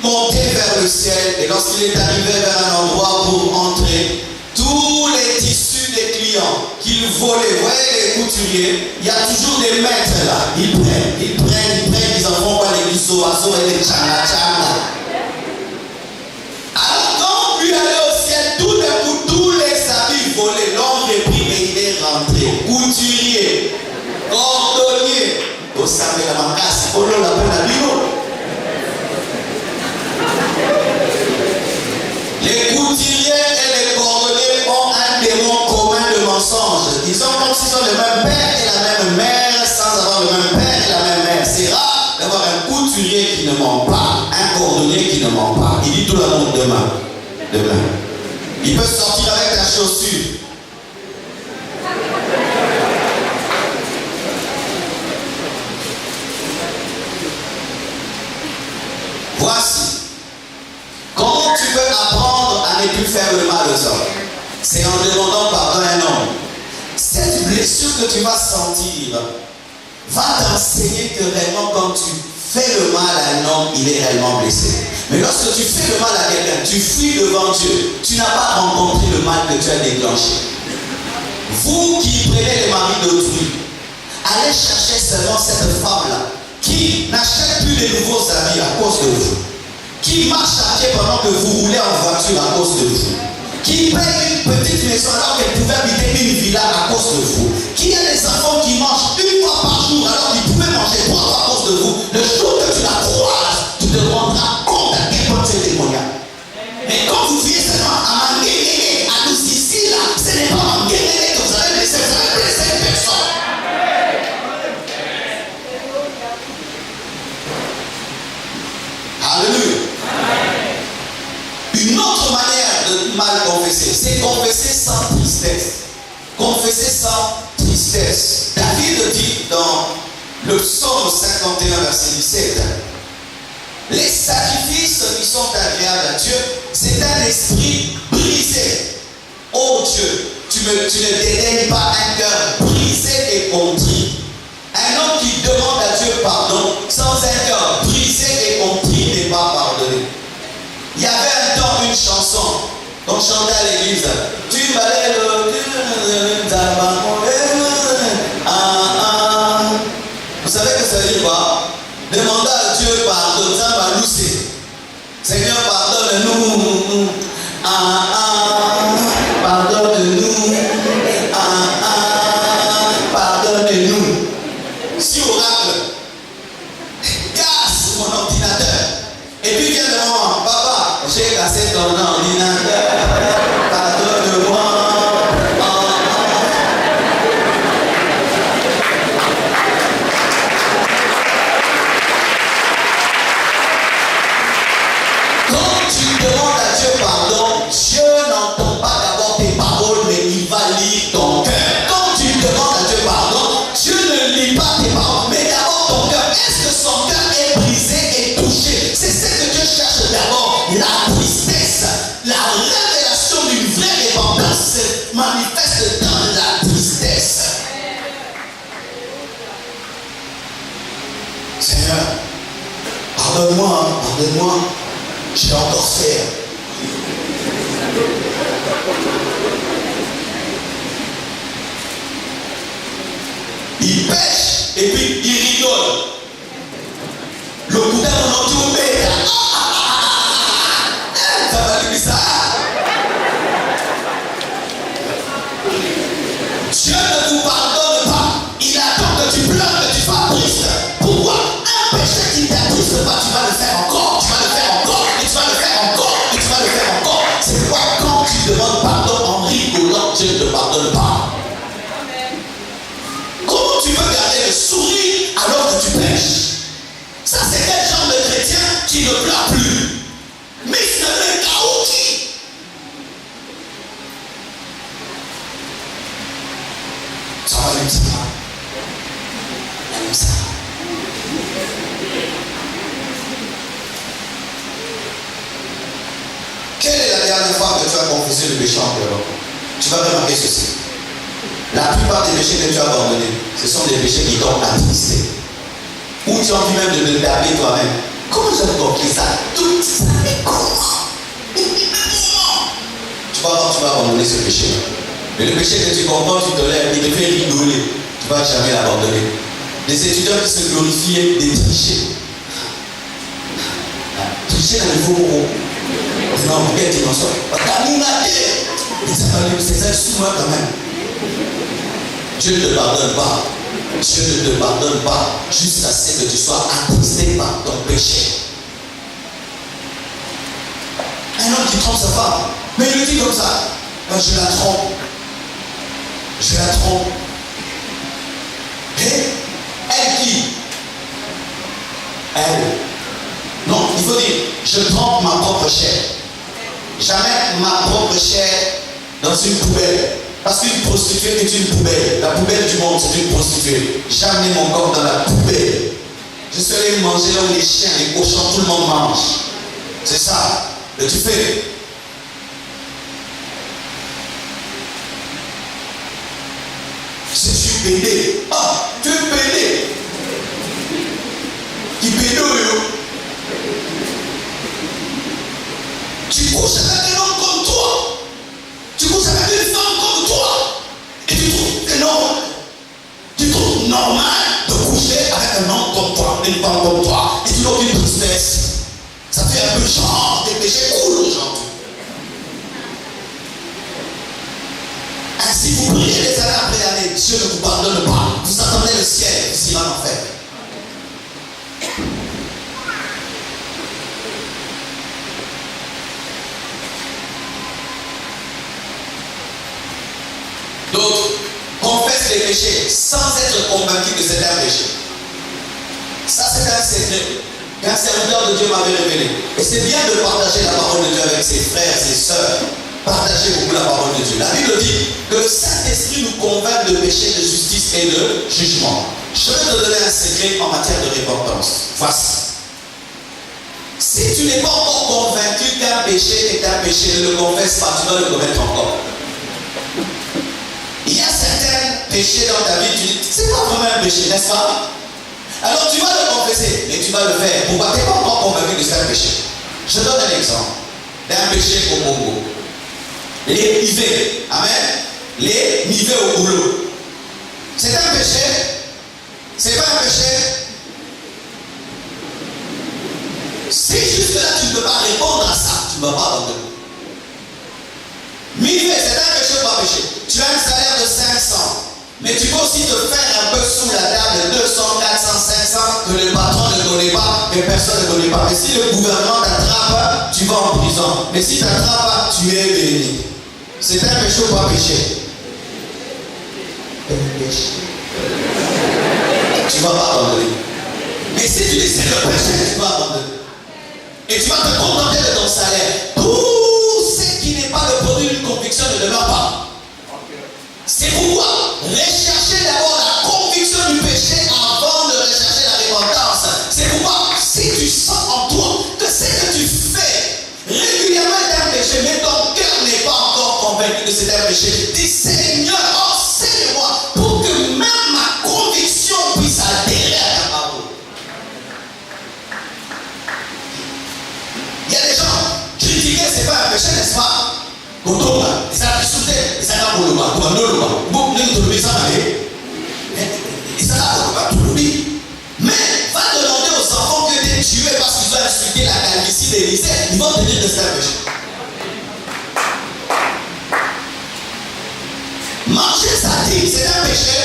monté vers le ciel, et lorsqu'il est arrivé vers un endroit pour entrer, tous les tissus des clients qu'il volait, vous voyez les couturiers, il y a toujours des maîtres là, ils prennent, ils en font quoi, les guiso-azo et les tchanga-tchanga. Alors quand lui allait au ciel, tout d'un coup, tous les habits volés, l'homme est pris et il est rentré. Couturier, cordonnier, au savez la macasse, au nom de la peine. Les couturiers et les cordonniers ont un démon commun de mensonge. Ils sont comme s'ils ont le même père et la même mère sans avoir le même père et la même mère. C'est rare d'avoir un couturier qui ne ment pas, un cordonnier qui ne ment pas. Il dit tout le monde demain. Il peut sortir avec la chaussure. Voici comment tu peux apprendre à ne plus faire le mal aux hommes. C'est en demandant pardon à un homme. Cette blessure que tu vas sentir va t'enseigner que réellement quand tu fais le mal à un homme, il est réellement blessé. Mais lorsque tu fais le mal à quelqu'un, tu fuis devant Dieu, tu n'as pas rencontré le mal que tu as déclenché. Vous qui prenez les maris d'autrui, allez chercher seulement cette femme-là qui n'achète plus de nouveaux habits à cause de vous, qui marche à pied pendant que vous roulez en voiture à cause de vous, qui paye une petite maison alors qu'elle pouvait habiter une villa à cause de vous, qui a des enfants qui mangent une fois par jour alors qu'ils pouvaient manger 3 fois à cause de vous. Le jour que tu la croises, tu te rendras compte à quel point tu es démoniaque. Mais quand vous vivez seulement à Manguénéné, à nous ici là, ce n'est pas Manguénéné que vous avez blessé, vous avez blessé une personne. Alléluia. Une autre manière de mal confesser, c'est confesser sans tristesse. Confesser sans tristesse. David dit dans le psaume 51, verset 17, les sacrifices qui sont agréables à Dieu, c'est un esprit brisé. Oh Dieu, tu ne dédaignes pas un cœur brisé et contrit. Un homme qui demande à Dieu pardon sans un cœur brisé et contrit n'est pas pardonné. Il y avait un temps une chanson qu'on chantait à l'église. Tu balais le... Vous savez que ça veut dire quoi? Demandez à Dieu pardon, ça va lousser. Seigneur, pardonne-nous. Pardonne-nous. Pardonne-nous. Si oracle, casse mon ordinateur. Et puis vient le moment, papa, j'ai cassé ton ordinateur. Pardonne-moi. Quand tu demandes à Dieu pardon, Dieu n'entend pas d'abord tes paroles, mais il va lire ton cœur. Quand tu demandes à Dieu pardon, Dieu ne lit pas tes paroles, mais d'abord ton cœur. Est-ce que son cœur est brisé et touché? C'est ce que Dieu cherche d'abord. La tristesse, la révélation d'une vraie repentance se manifeste dans la tristesse. Seigneur, pardonne-moi, j'ai encore fait. Il pêche et puis il rigole. Le couteau on en dit ça va lui ça. Dieu ne vous pardonne pas. Il attend que tu pleures, que tu sois triste. Pourquoi? Un péché qui t'attriste pas, tu vas le faire encore, tu vas le faire encore, et tu vas le faire encore, et tu vas le faire encore. C'est pourquoi quand tu demandes pardon en rigolant, Dieu ne te pardonne pas. Comment tu peux garder le sourire alors que tu pêches? Ça, c'est quel genre de chrétien qui ne pleure plus? Mais c'est un caoutchouc. Ça va lui dire. Comme ça. Quelle est la dernière fois que tu as confessé le péché en pleurant? Tu vas remarquer ceci. La plupart des péchés que tu as abandonnés, ce sont des péchés qui t'ont attristé. Ou tu as envie même de te taper toi-même. Comment j'ai compris ça? Tout ça, mais comment? Tu vas voir, tu vas abandonner ce péché. Mais le péché que tu comprends, tu te lèves, il te fait rigoler. Tu ne vas jamais l'abandonner. Les étudiants qui se glorifiaient des trichés. Tricher dans le faux mot. Non, pour quelle dimension? C'est ça sous moi quand même. Dieu ne te pardonne pas. Dieu ne te pardonne pas jusqu'à ce que tu sois attristé par ton péché. Un homme qui trompe sa femme, mais il le dit comme ça. Moi, je la trompe. Je la trompe. Et elle qui? Elle. Non, il faut dire, je trompe ma propre chair. Jamais ma propre chair dans une poubelle. Parce qu'une prostituée est une poubelle. La poubelle du monde, c'est une prostituée. Jamais mon corps dans la poubelle. Je serai manger là où les chiens, les cochons, tout le monde mange. C'est ça. Et tu fais. Si tu pédé. Ah, tu es pédé. Qui pédé yo. Tu couches avec un homme comme toi. Tu couches avec une femme comme toi. Et tu trouves que non. Tu trouves normal de coucher avec un homme comme toi, une femme comme toi. Et tu n'as aucune tristesse. Ça fait un peu genre des péchés cool aujourd'hui. Ainsi vous priez les années après années, Dieu ne vous pardonne pas. Vous attendez le ciel, vous irez en enfer. D'autres confessent les péchés sans être convaincus que c'est un péché. Ça, c'est un secret qu'un serviteur de Dieu m'avait révélé. Et c'est bien de partager la parole de Dieu avec ses frères, ses sœurs. Partagez beaucoup la parole de Dieu. La Bible dit que le Saint-Esprit nous convainc de péché, de justice et de jugement. Je vais te donner un secret en matière de repentance. Voici. Si tu n'es pas encore convaincu qu'un péché est un péché, ne le confesse pas, tu dois le commettre encore. Il y a certains péchés dans ta vie, tu dis, c'est pas vraiment un péché, n'est-ce pas? Alors tu vas le confesser, mais tu vas le faire. Pourquoi? Tu n'es pas encore convaincu que c'est un péché. Je donne un exemple d'un péché au Congo. Les nivets, amen. Les nivets au boulot. C'est un péché? C'est pas un péché? Si juste là tu ne peux pas répondre à ça, tu ne vas pas abandonner. Nivet, c'est un péché ou pas péché? Tu as un salaire de 500. Mais tu peux aussi te faire un peu sous la table de 200, 400, 500 que le patron ne connaît pas, que personne ne connaît pas. Mais si le gouvernement t'attrape, tu vas en prison. Mais si tu t'attrape, tu es béni. C'est un péché ou pas péché? Un péché. Tu ne vas pas abandonner. Mais si tu dis c'est le péché, tu vas abandonner. Et tu vas te contenter de ton salaire. Tout ce qui n'est pas le produit d'une conviction ne demeure pas. C'est pourquoi recherchez d'abord la conviction du péché avant de rechercher la repentance. C'est pourquoi si tu sens en toi que ce que tu fais régulièrement est un péché, mais ton cœur n'est pas encore convaincu que c'est un péché, dis Seigneur, enseigne-moi pour que même ma conviction puisse adhérer à ta parole. Il y a des gens, critiquer c'est pas un péché, n'est-ce pas? Mais va demander aux enfants que tu es tué parce qu'ils ont insulté la calvitie d'Élysée, ils vont te dire que c'est un péché. Manger sa dîme, c'est un péché.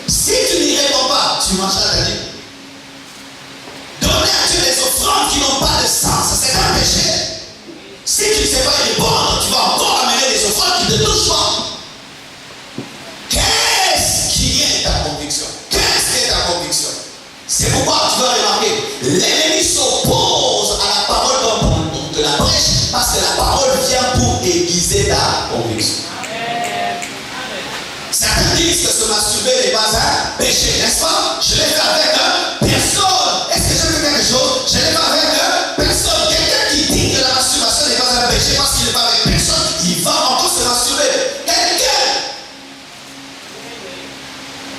Si tu n'y réponds pas, tu mangeras ta dîme. Donner à Dieu des offrandes qui n'ont pas de sens, c'est un péché. Si tu ne sais pas répondre, tu vas encore amener des offrandes qui ne te touchent pas. Qu'est-ce qui est ta conviction? Qu'est-ce qui est ta conviction? C'est pourquoi tu vas remarquer, l'ennemi s'oppose à la parole de la brèche, parce que la parole vient pour aiguiser ta conviction. Certains disent que se masturber n'est pas un péché, n'est-ce pas? Je l'ai fait avec personne. Est-ce que je fais quelque chose? Je l'ai fait avec personne. Quelqu'un qui dit que la masturbation n'est pas un péché parce qu'il n'est pas avec personne, il va encore se masturber. Quelqu'un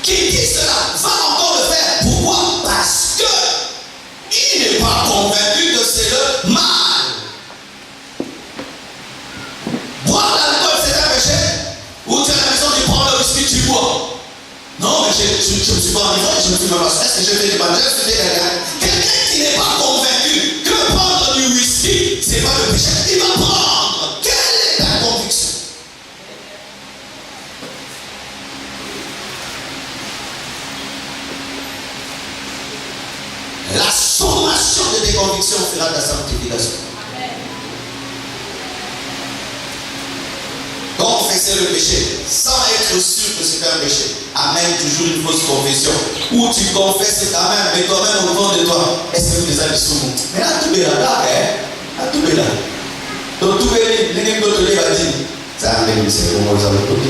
qui dit cela va encore le faire. Pourquoi? Parce que il n'est pas convaincu que c'est le mal. Boire l'alcool, c'est un péché? Ou tu es à la maison, tu prends le whisky, tu bois. Non, mais je ne suis pas en niveau, je ne suis pas. Est-ce que je fais du mal? Quelqu'un qui n'est pas convaincu que prendre du whisky, c'est pas le péché, il va prendre. Quelle est ta conviction? La sommation de tes convictions fera ta sanctification. Confesser le péché sans être sûr que c'est un péché amène toujours une fausse confession où tu confesses quand même, mais quand même au fond de toi, est-ce que tu as des sous? Mais là, tout est là, tout est là. Donc, tout est là, les gens qui va dire, ça amène, c'est comment vous avez tout dit.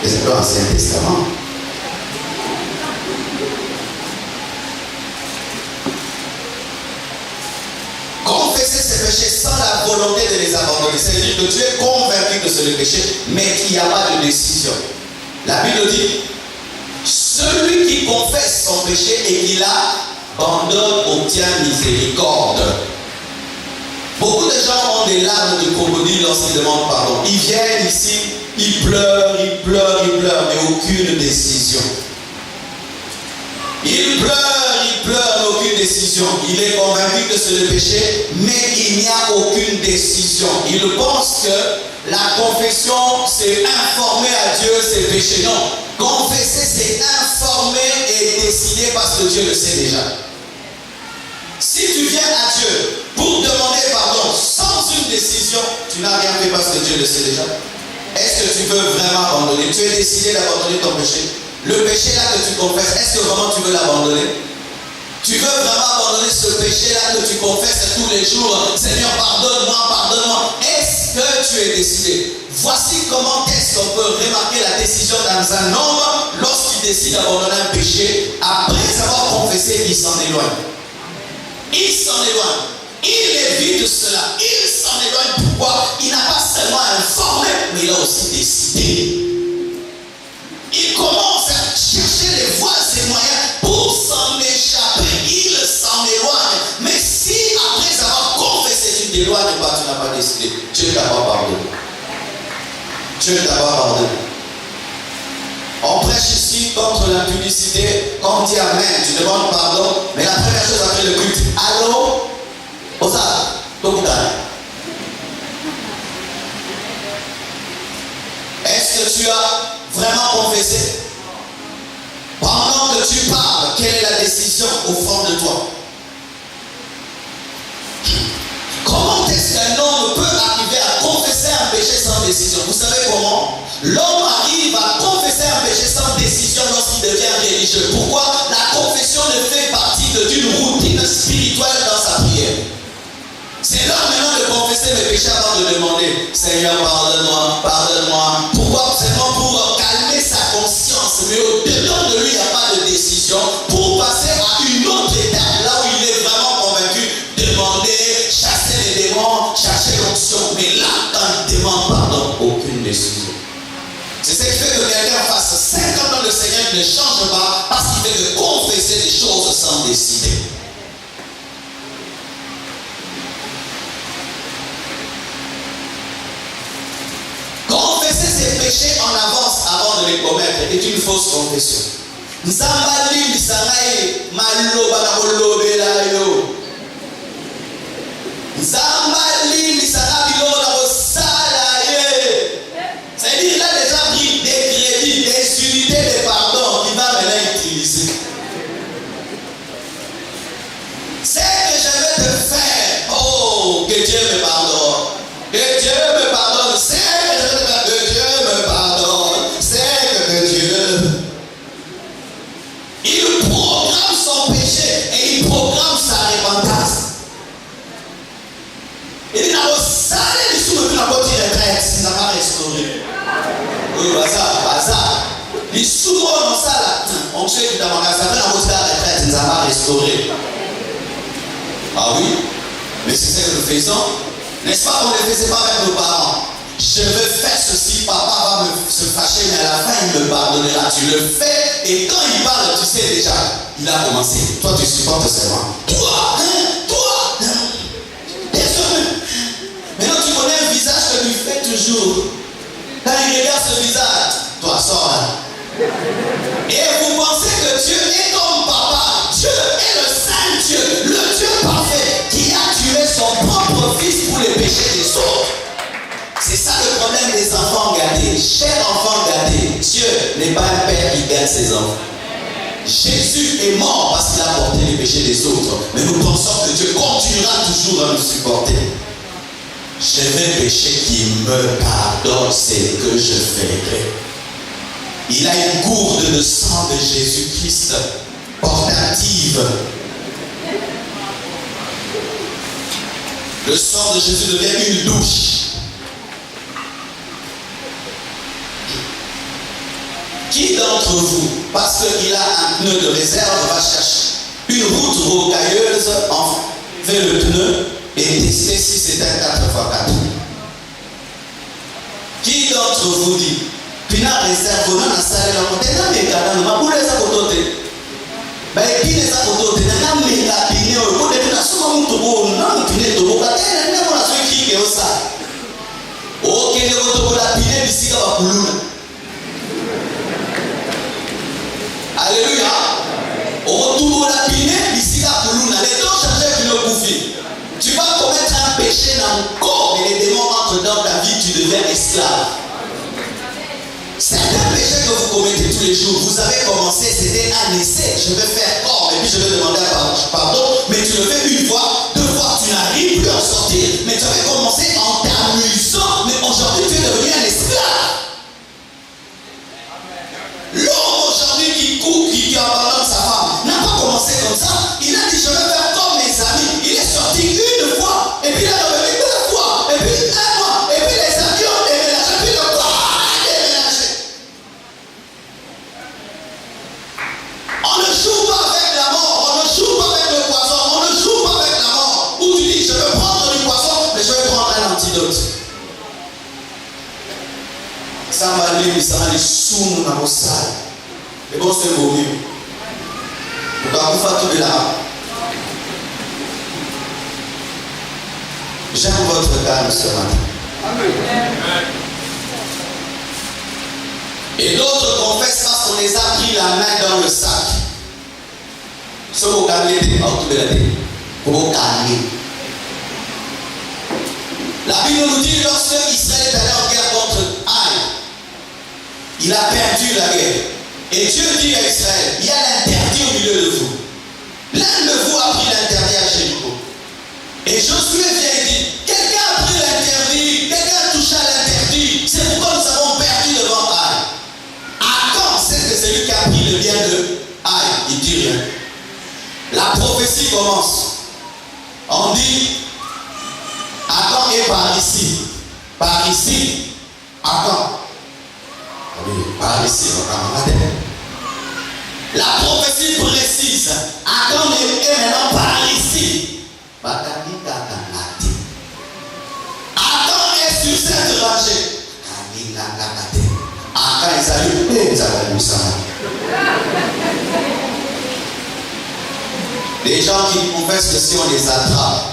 Et c'est pas l'Ancien Testament. Confesser ces péchés sans la volonté de les abandonner. C'est-à-dire que tu es convaincu que c'est le péché, mais qu'il n'y a pas de décision. La Bible dit, celui qui confesse son péché et qui l'abandonne obtient miséricorde. Beaucoup de gens ont des larmes de crocodile lorsqu'ils demandent pardon. Ils viennent ici, ils pleurent, mais aucune décision. Il pleure, mais aucune décision. Il est convaincu que c'est le péché, mais il n'y a aucune décision. Il pense que la confession, c'est informer à Dieu ses péchés. Non, confesser, c'est informer et décider parce que Dieu le sait déjà. Si tu viens à Dieu pour demander pardon sans une décision, tu n'as rien fait parce que Dieu le sait déjà. Est-ce que tu veux vraiment abandonner? Tu es décidé d'abandonner ton péché? Le péché là que tu confesses, est-ce que vraiment tu veux l'abandonner? Tu veux vraiment abandonner ce péché là que tu confesses tous les jours? Seigneur, pardonne-moi. Est-ce que tu es décidé? Voici comment est-ce qu'on peut remarquer la décision dans un homme lorsqu'il décide d'abandonner un péché. Après avoir confessé, il s'en éloigne. Il évite cela. Il s'en éloigne. Pourquoi? Il n'a pas seulement informé, mais il a aussi décidé. Il commence à chercher les voies et moyens pour s'en échapper. Il s'en éloigne. Mais si après avoir confessé, tu ne t'éloignes pas, tu n'as pas décidé, Dieu ne t'a pas pardonné. On prêche ici contre l'impudicité. Quand on dit Amen, tu demandes pardon. Mais la première chose après le culte, allô? Osa, Tokutan. Est-ce que tu as vraiment confessé? Pendant que tu parles, quelle est la décision au fond de toi? Comment est-ce qu'un homme peut arriver à confesser un péché sans décision? Vous savez comment? L'homme arrive à confesser un péché sans décision lorsqu'il devient religieux. Pourquoi? La confession ne fait partie d'une routine spirituelle dans sa prière. C'est l'heure maintenant de confesser mes péchés avant de demander Seigneur, pardonne-moi. Pourquoi? Seulement pour calmer sa conscience. Mais au-dedans de lui, il n'y a pas de décision. Pour passer à une autre étape, là où il est vraiment convaincu, demander, chasser les démons, chercher l'onction. Mais là, quand il demande pardon, aucune décision. C'est ce qui fait que quelqu'un fasse 50 ans de Seigneur qui ne change pas parce qu'il fait que confesser des choses sans décider. commettre est une fausse confession. Nzambali bisangai maloba na kolobela yo. Nzambali bisanga biloko na kosala ye. C'est-à-dire il a déjà pris des crédits, des unités de pardon qu'il va maintenant utiliser. C'est que je vais te faire. Oh, que Dieu me pardonne. Que Dieu me pardonne. C'est que je vais te faire. Que Dieu me pardonne. C'est que Dieu. Il programme son péché et il programme sa repentance. Il dit, ça les sous de la petite retraite, ça va restaurer. Oui, bazar. Les sous dans ça, on sait que dans mon cas, ça va la retraite, ça va restaurer. Ah oui, mais c'est ce que nous faisons. N'est-ce pas qu'on ne le faisait pas avec nos parents? Je veux faire ceci, papa va se fâcher, mais à la fin il me pardonnera. Tu le fais, et quand il parle, tu sais déjà, il a commencé. Toi, tu supportes seulement. Toi, maintenant tu connais un visage que lui fait toujours. Quand il regarde ce visage, toi sors là. Et vous pensez que Dieu est comme papa. Dieu est le Saint Dieu, le Dieu parfait, qui a tué son propre fils pour les péchés des autres. C'est ça le problème des enfants gâtés. Chers enfants gâtés, Dieu n'est pas un père qui gâte ses enfants. Jésus est mort parce qu'il a porté les péchés des autres. Mais nous pensons que Dieu continuera toujours à nous supporter. Je vais pécher qui me pardonne, c'est que je ferai. Il a une gourde de sang de Jésus-Christ portative. Le sang de Jésus devient une douche. Qui d'entre vous, parce qu'il a un pneu de réserve, va chercher une route rocailleuse, fait le pneu et tester si c'est un 4x4? Qui d'entre vous dit, Pina réserve, on a salé la côté, on a mis la ma boule les acototes. Ben, qui les acototes, on a mis la pine, on a mis la somme, on a mis la pine, on a mis la qui est au sac. Ok, on a la pine, ici, on va couler. Alléluia. On retourne la pine, ici, la couler. Les deux changer une bouffée. Tu vas commettre un péché dans le corps et les démons entrent dans ta vie, tu deviens esclave. Certains péchés que vous commettez tous les jours, vous avez commencé, c'était un essai. Je vais faire corps et puis je vais demander pardon, mais tu le fais une fois, deux fois, tu n'arrives plus à en sortir. Mais tu avais commencé en t'amusant, mais aujourd'hui tu es devenu un esclave. L'homme aujourd'hui qui court, qui abandonne sa femme, n'a pas commencé comme ça. Il a dit je vais faire comme mes amis. Il est sorti une fois, et puis il est revenu deux fois, et puis un mois, et puis les amis ont déménagé, puis le corps a déménagé. On ne joue pas avec la mort, on ne joue pas avec le poison, on ne joue pas avec la mort. Où tu dis je vais prendre du poison, mais je vais prendre un antidote. Ça va aller, ça va aller sous mon salle. Et bon, c'est beau. Vous allez faire tout de là. J'aime votre calme ce matin. Amen. Et d'autres confessent parce qu'on les a pris la main dans le sac. Ce mot calme, pour calmer. La Bible nous dit lorsque Israël est allé en guerre contre Aïe, il a perdu la guerre. Et Dieu dit à Israël, il y a l'interdit au milieu de vous. L'un de vous a pris l'interdit à Jéricho. Et Josué vient et dit, quelqu'un a pris l'interdit, quelqu'un a touché à l'interdit. C'est pourquoi nous avons perdu devant Aïe. Attends, c'est que c'est lui qui a pris le bien de Aïe. Il dit rien. La prophétie commence. On dit, Adam est par ici. Par ici. Adam. Oui, par ici. La prophétie précise. Adam est maintenant par ici. Adam est sur cette rangée. Les gens qui confessent que si on les attrape,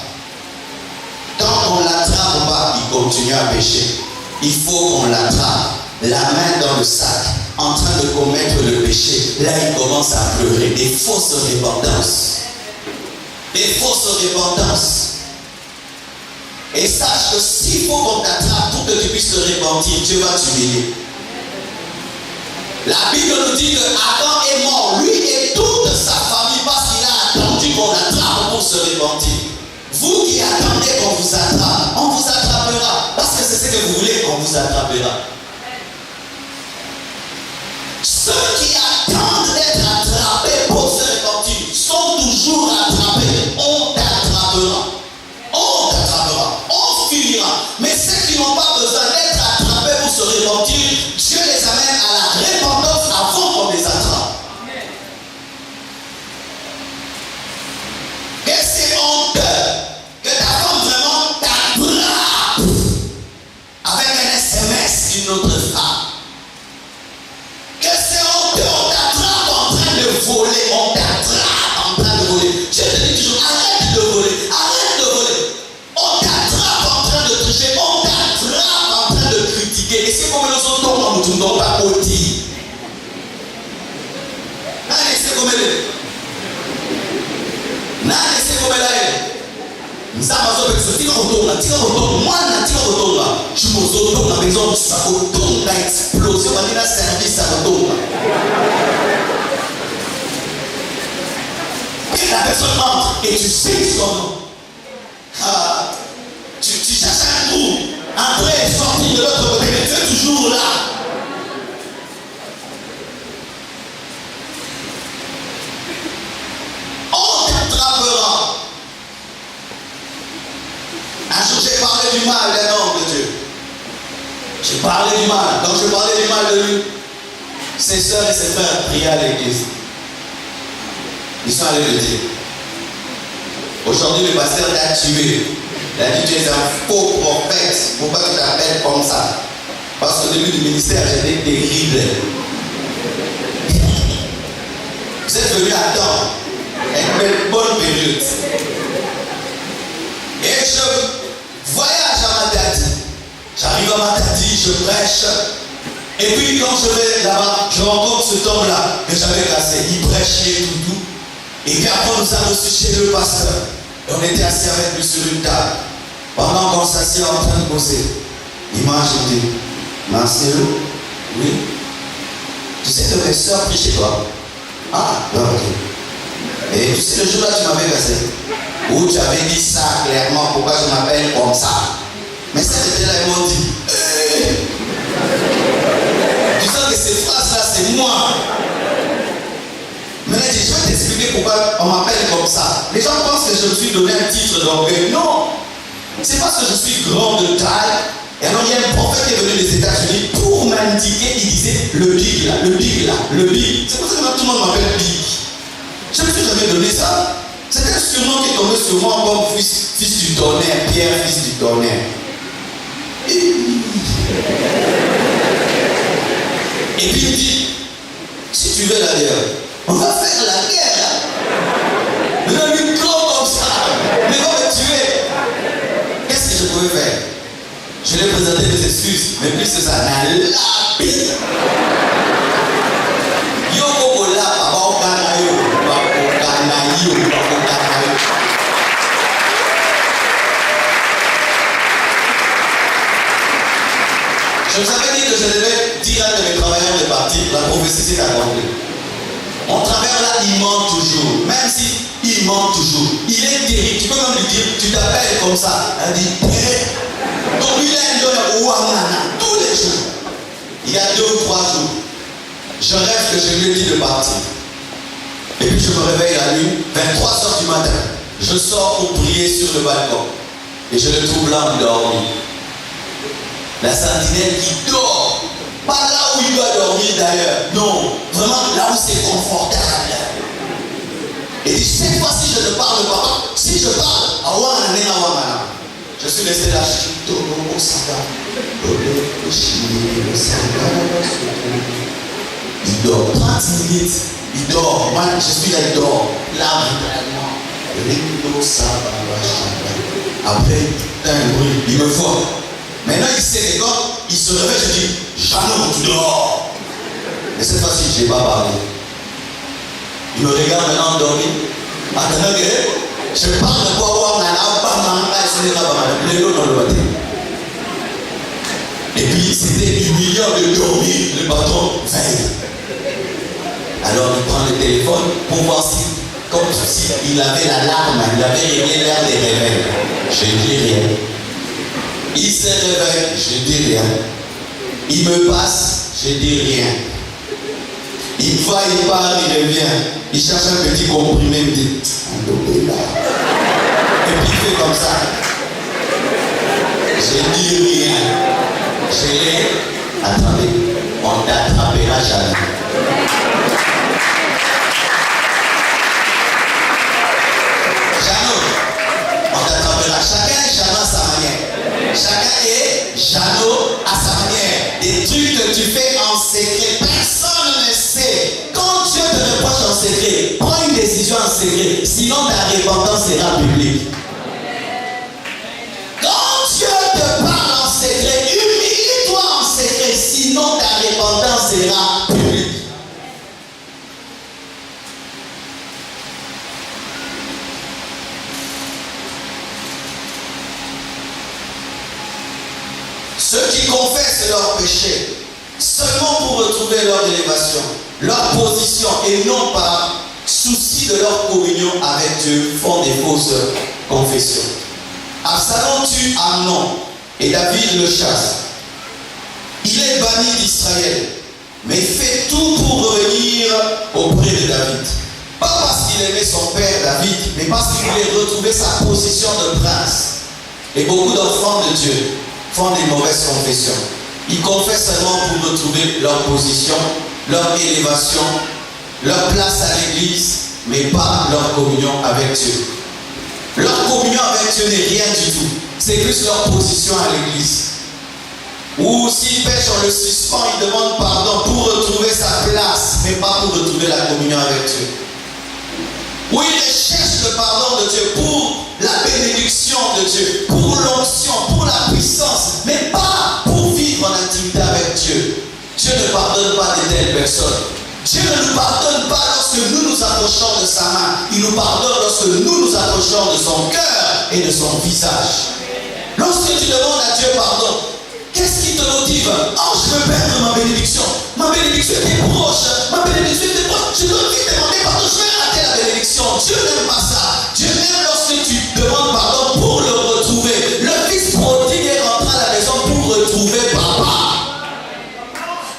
tant qu'on ne l'attrape pas, ils continuent à pécher. Il faut qu'on l'attrape, la main dans le sac, en train de commettre le péché, là il commence à pleurer. Des fausses repentances. Des fausses repentances. Et sache que s'il faut qu'on t'attrape pour que tu puisses te repentir, Dieu va t'humilier. La Bible nous dit que Adam est mort, lui et toute sa famille, parce qu'il a attendu qu'on l'attrape pour se repentir. Vous qui attendez qu'on vous attrape, on vous attrapera. Parce que c'est ce que vous voulez, on vous attrapera. Ceux qui attendent d'être attrapés pour se repentir sont toujours attrapés. On t'attrapera. On t'attrapera. On finira. Mais ceux qui n'ont pas besoin d'être attrapés pour se repentir, Dieu les amène à la repentance avant qu'on les attrape. Et c'est honteux que ta femme vraiment t'attrape avec un SMS d'une autre femme. Que c'est honteux, on t'attrape en train de voler, on t'attrape en train de voler. Je te dis toujours, arrête de voler, arrête de voler. On t'attrape en train de tricher, on t'attrape en train de critiquer. Et c'est comme nous autres, nous ne sommes pas maudits. C'est comme elle. C'est comme elle. Nous avons besoin de tirer au moi, je me retourne la maison, ça retourne, ça explose, on va dire la service, ça retourne. Et la personne entre et tu sais son nom. Tu cherches un trou, après sortir de l'autre côté, mais tu es toujours là. On t'attrapera. Un jour, j'ai parlé du mal d'un homme de Dieu. J'ai parlé du mal. Donc, je parlais du mal de lui. Ses soeurs et ses frères priaient à l'église. Ils sont allés le dire. Aujourd'hui, le pasteur t'a tué. Il a dit, tu es un faux prophète. Pourquoi tu t'appelles comme ça? Parce qu'au début du ministère, j'étais terrible. Vous êtes venu à temps. Une bonne période. Et je voyage à Matadi. J'arrive à Matadi, je prêche. Et puis quand je vais là-bas, je rencontre cet homme-là que j'avais cassé. Il prêchait tout. Et puis après, on nous a reçus chez le pasteur. Et on était assis avec lui sur une table. Pendant qu'on s'assied en train de causer, il m'a ajouté, ma sœur, oui, tu sais que mes soeurs prient chez toi. Ah, non, ok. Et tu sais, le jour-là, tu m'avais cassé. Où tu avais dit ça clairement, pourquoi je m'appelle comme ça. Mais ça, c'était là, ils m'ont dit, tu sens que ces phrases-là, c'est moi. Maintenant, je vais t'expliquer pourquoi on m'appelle comme ça. Les gens pensent que je me suis donné un titre d'orgueil. Non. C'est parce que je suis grand de taille. Et alors, il y a un prophète qui est venu des États-Unis pour m'indiquer, il disait le big là, le big là, le big. C'est pour ça que tout le monde m'appelle big. Je ne me suis jamais donné ça. C'est un surnom qui est tombé sur moi comme fils du tonnerre, Pierre, fils du tonnerre. Et puis il dit, si tu veux la guerre, on va faire la guerre. Mais un micro comme ça, mais on va me tuer. Qu'est-ce que je pouvais faire? Je lui ai présenté mes excuses, mais plus que ça, la lapide. Yo, Kokola, Papa Okanayo, Papa Okanayo, Papa Okanayo. Je vous avais dit que je devais dire à un de mes travailleurs de partir, la prophétie s'est accomplie. Mon travailleur là, il ment toujours. Même si il ment toujours. Il est terrible. Tu peux même lui dire, tu t'appelles comme ça. Elle dit, donc lui, il a un don au Ouamana tous les jours. Il y a 2 ou 3 jours. Je rêve que je lui ai dit de partir. Et puis je me réveille la nuit, 23h du matin. Je sors pour prier sur le balcon. Et je le trouve là endormi. La sentinelle qui dort. Pas là où il doit dormir d'ailleurs. Non, vraiment là où c'est confortable. Et cette fois-ci, je ne parle pas. Si je parle, je suis resté là. Il dort 30 minutes. Il dort. Moi, je suis là, il dort. Là, vraiment. Après, un bruit. Il me voit. Maintenant, il sait que quand il se réveille, je dis, Jeannot, tu dors. Mais cette fois-ci, je n'ai pas parlé. Il me regarde maintenant endormi. Attends, je parle de quoi voir et puis c'était humiliant de dormir, le patron veille. Alors il prend le téléphone pour voir si, comme s'il avait l'alarme, il avait réglé l'heure des réveils. Je ne dis rien. Il se réveille, je ne dis rien. Il me passe, je ne dis rien. Il va, il part, il revient. Il cherche un petit comprimé, il me dit, là. Et puis il fait comme ça. Je dis rien. Je l'ai. Attendez, on t'attrapera jamais. Jeannot, on t'attrapera. Chacun est Jeannot à sa manière. Chacun est Jeannot à sa manière. Des trucs que tu fais en secret, personne ne sait. Quand Dieu te reproche en secret, prends une décision en secret, sinon ta repentance sera publique. Quand Dieu te parle en secret, humilie-toi en secret, sinon ta repentance sera publique. Ceux qui confessent leurs péchés seulement pour retrouver leur élévation, leur position et non par souci de leur communion avec Dieu font des fausses confessions. Absalom tue Amnon et David le chasse. Il est banni d'Israël, mais il fait tout pour revenir auprès de David. Pas parce qu'il aimait son père David, mais parce qu'il voulait retrouver sa position de prince. Et beaucoup d'enfants de Dieu font des mauvaises confessions. Ils confessent seulement pour retrouver leur position, leur élévation, leur place à l'église, mais pas leur communion avec Dieu. Leur communion avec Dieu n'est rien du tout. C'est plus leur position à l'église. Ou s'ils pêchent, on le suspend, ils demandent pardon pour retrouver sa place, mais pas pour retrouver la communion avec Dieu. Ou ils cherchent le pardon de Dieu pour la bénédiction de Dieu, pour l'onction, pour la puissance, mais pas pour vivre en intimité avec Dieu. Dieu ne pardonne pas de telles personnes. Dieu ne nous pardonne pas lorsque nous nous approchons de sa main. Il nous pardonne lorsque nous nous approchons de son cœur et de son visage. Lorsque tu demandes à Dieu pardon, qu'est-ce qui te motive? Oh, je veux perdre ma bénédiction. Ma bénédiction était proche. Ma bénédiction était proche. Je dois vite demander pardon. Je vais rater la bénédiction. Dieu n'aime pas ça. Dieu aime lorsque tu demandes pardon pour le retrouver. Le fils prodigue est rentré à la maison pour retrouver papa.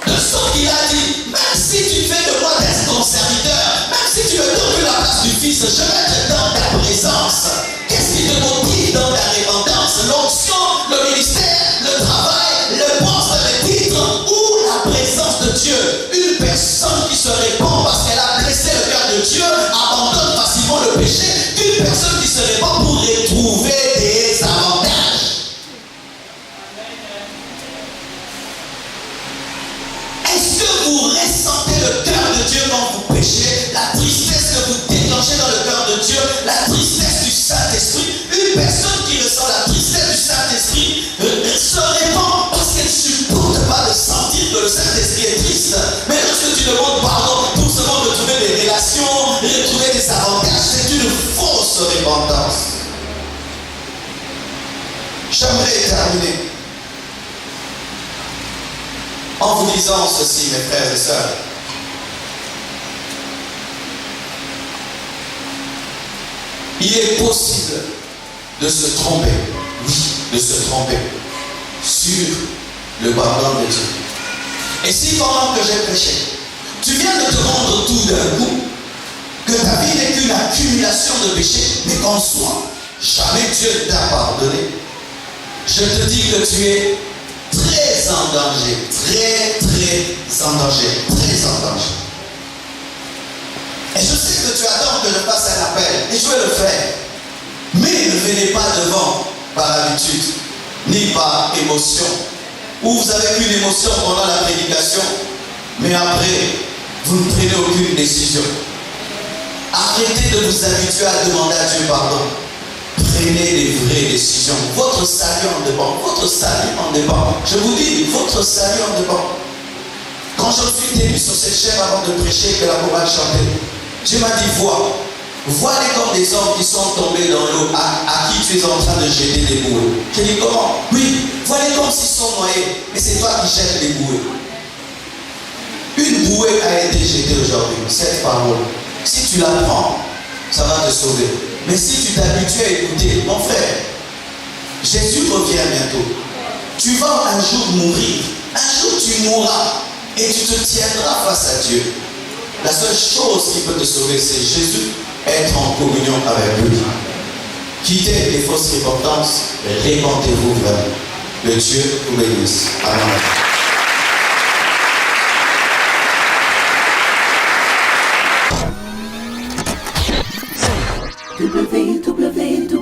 De sorte qu'il a dit, même si tu fais de moi ton serviteur, même si tu me donnes la place du fils, je vais être dans ta présence. Qu'est-ce qui te motive dans ta repentance? L'onction, le ministère, le travail, le poste, le titre ou la présence de Dieu? Une personne qui se répand parce qu'elle a blessé le cœur de Dieu abandonne facilement le péché. Une personne qui se répand pour retrouver des avantages. Est-ce que vous ressentez le cœur de Dieu quand vous péchez? La tristesse que vous déclenchez dans le cœur de Dieu, la tristesse du Saint-Esprit. Une personne qui ressent la tristesse du Saint-Esprit se répand parce qu'elle ne supporte pas de sentir que le Saint-Esprit est triste. Mais lorsque tu demandes pardon pour seulement retrouver des relations, retrouver des avantages, c'est une fausse repentance. J'aimerais terminer en vous disant ceci, mes frères et sœurs. Il est possible de se tromper, oui, de se tromper sur le pardon de Dieu. Et si pendant que j'ai péché, tu viens de te rendre tout d'un coup, que ta vie n'est qu'une accumulation de péchés, mais qu'en soi, jamais Dieu t'a pardonné, je te dis que tu es très en danger, très en danger, très en danger. Et je sais que tu attends que je fasse un appel, et je vais le faire. Mais ne venez pas devant par habitude, ni par émotion. Ou vous avez une émotion pendant la prédication, mais après, vous ne prenez aucune décision. Arrêtez de vous habituer à demander à Dieu pardon. Prenez des vraies décisions. Votre salut en dépend. Votre salut en dépend. Je vous dis, votre salut en dépend. Quand je me suis tenu sur cette chaîne avant de prêcher, que la chorale chantait, Dieu m'a dit, vois-les comme des hommes qui sont tombés dans l'eau, à qui tu es en train de jeter des bouées. J'ai dit, comment? Oui, vois-les comme s'ils sont noyés, mais c'est toi qui jettes les bouées. Une bouée a été jetée aujourd'hui, cette parole. Si tu la prends, ça va te sauver. Mais si tu t'habitues à écouter, mon frère, Jésus revient bientôt. Tu vas un jour mourir. Un jour tu mourras et tu te tiendras face à Dieu. La seule chose qui peut te sauver, c'est Jésus, être en communion avec lui. Quittez les fausses repentances et répentez-vous vraiment. Que Dieu vous bénisse. Amen. www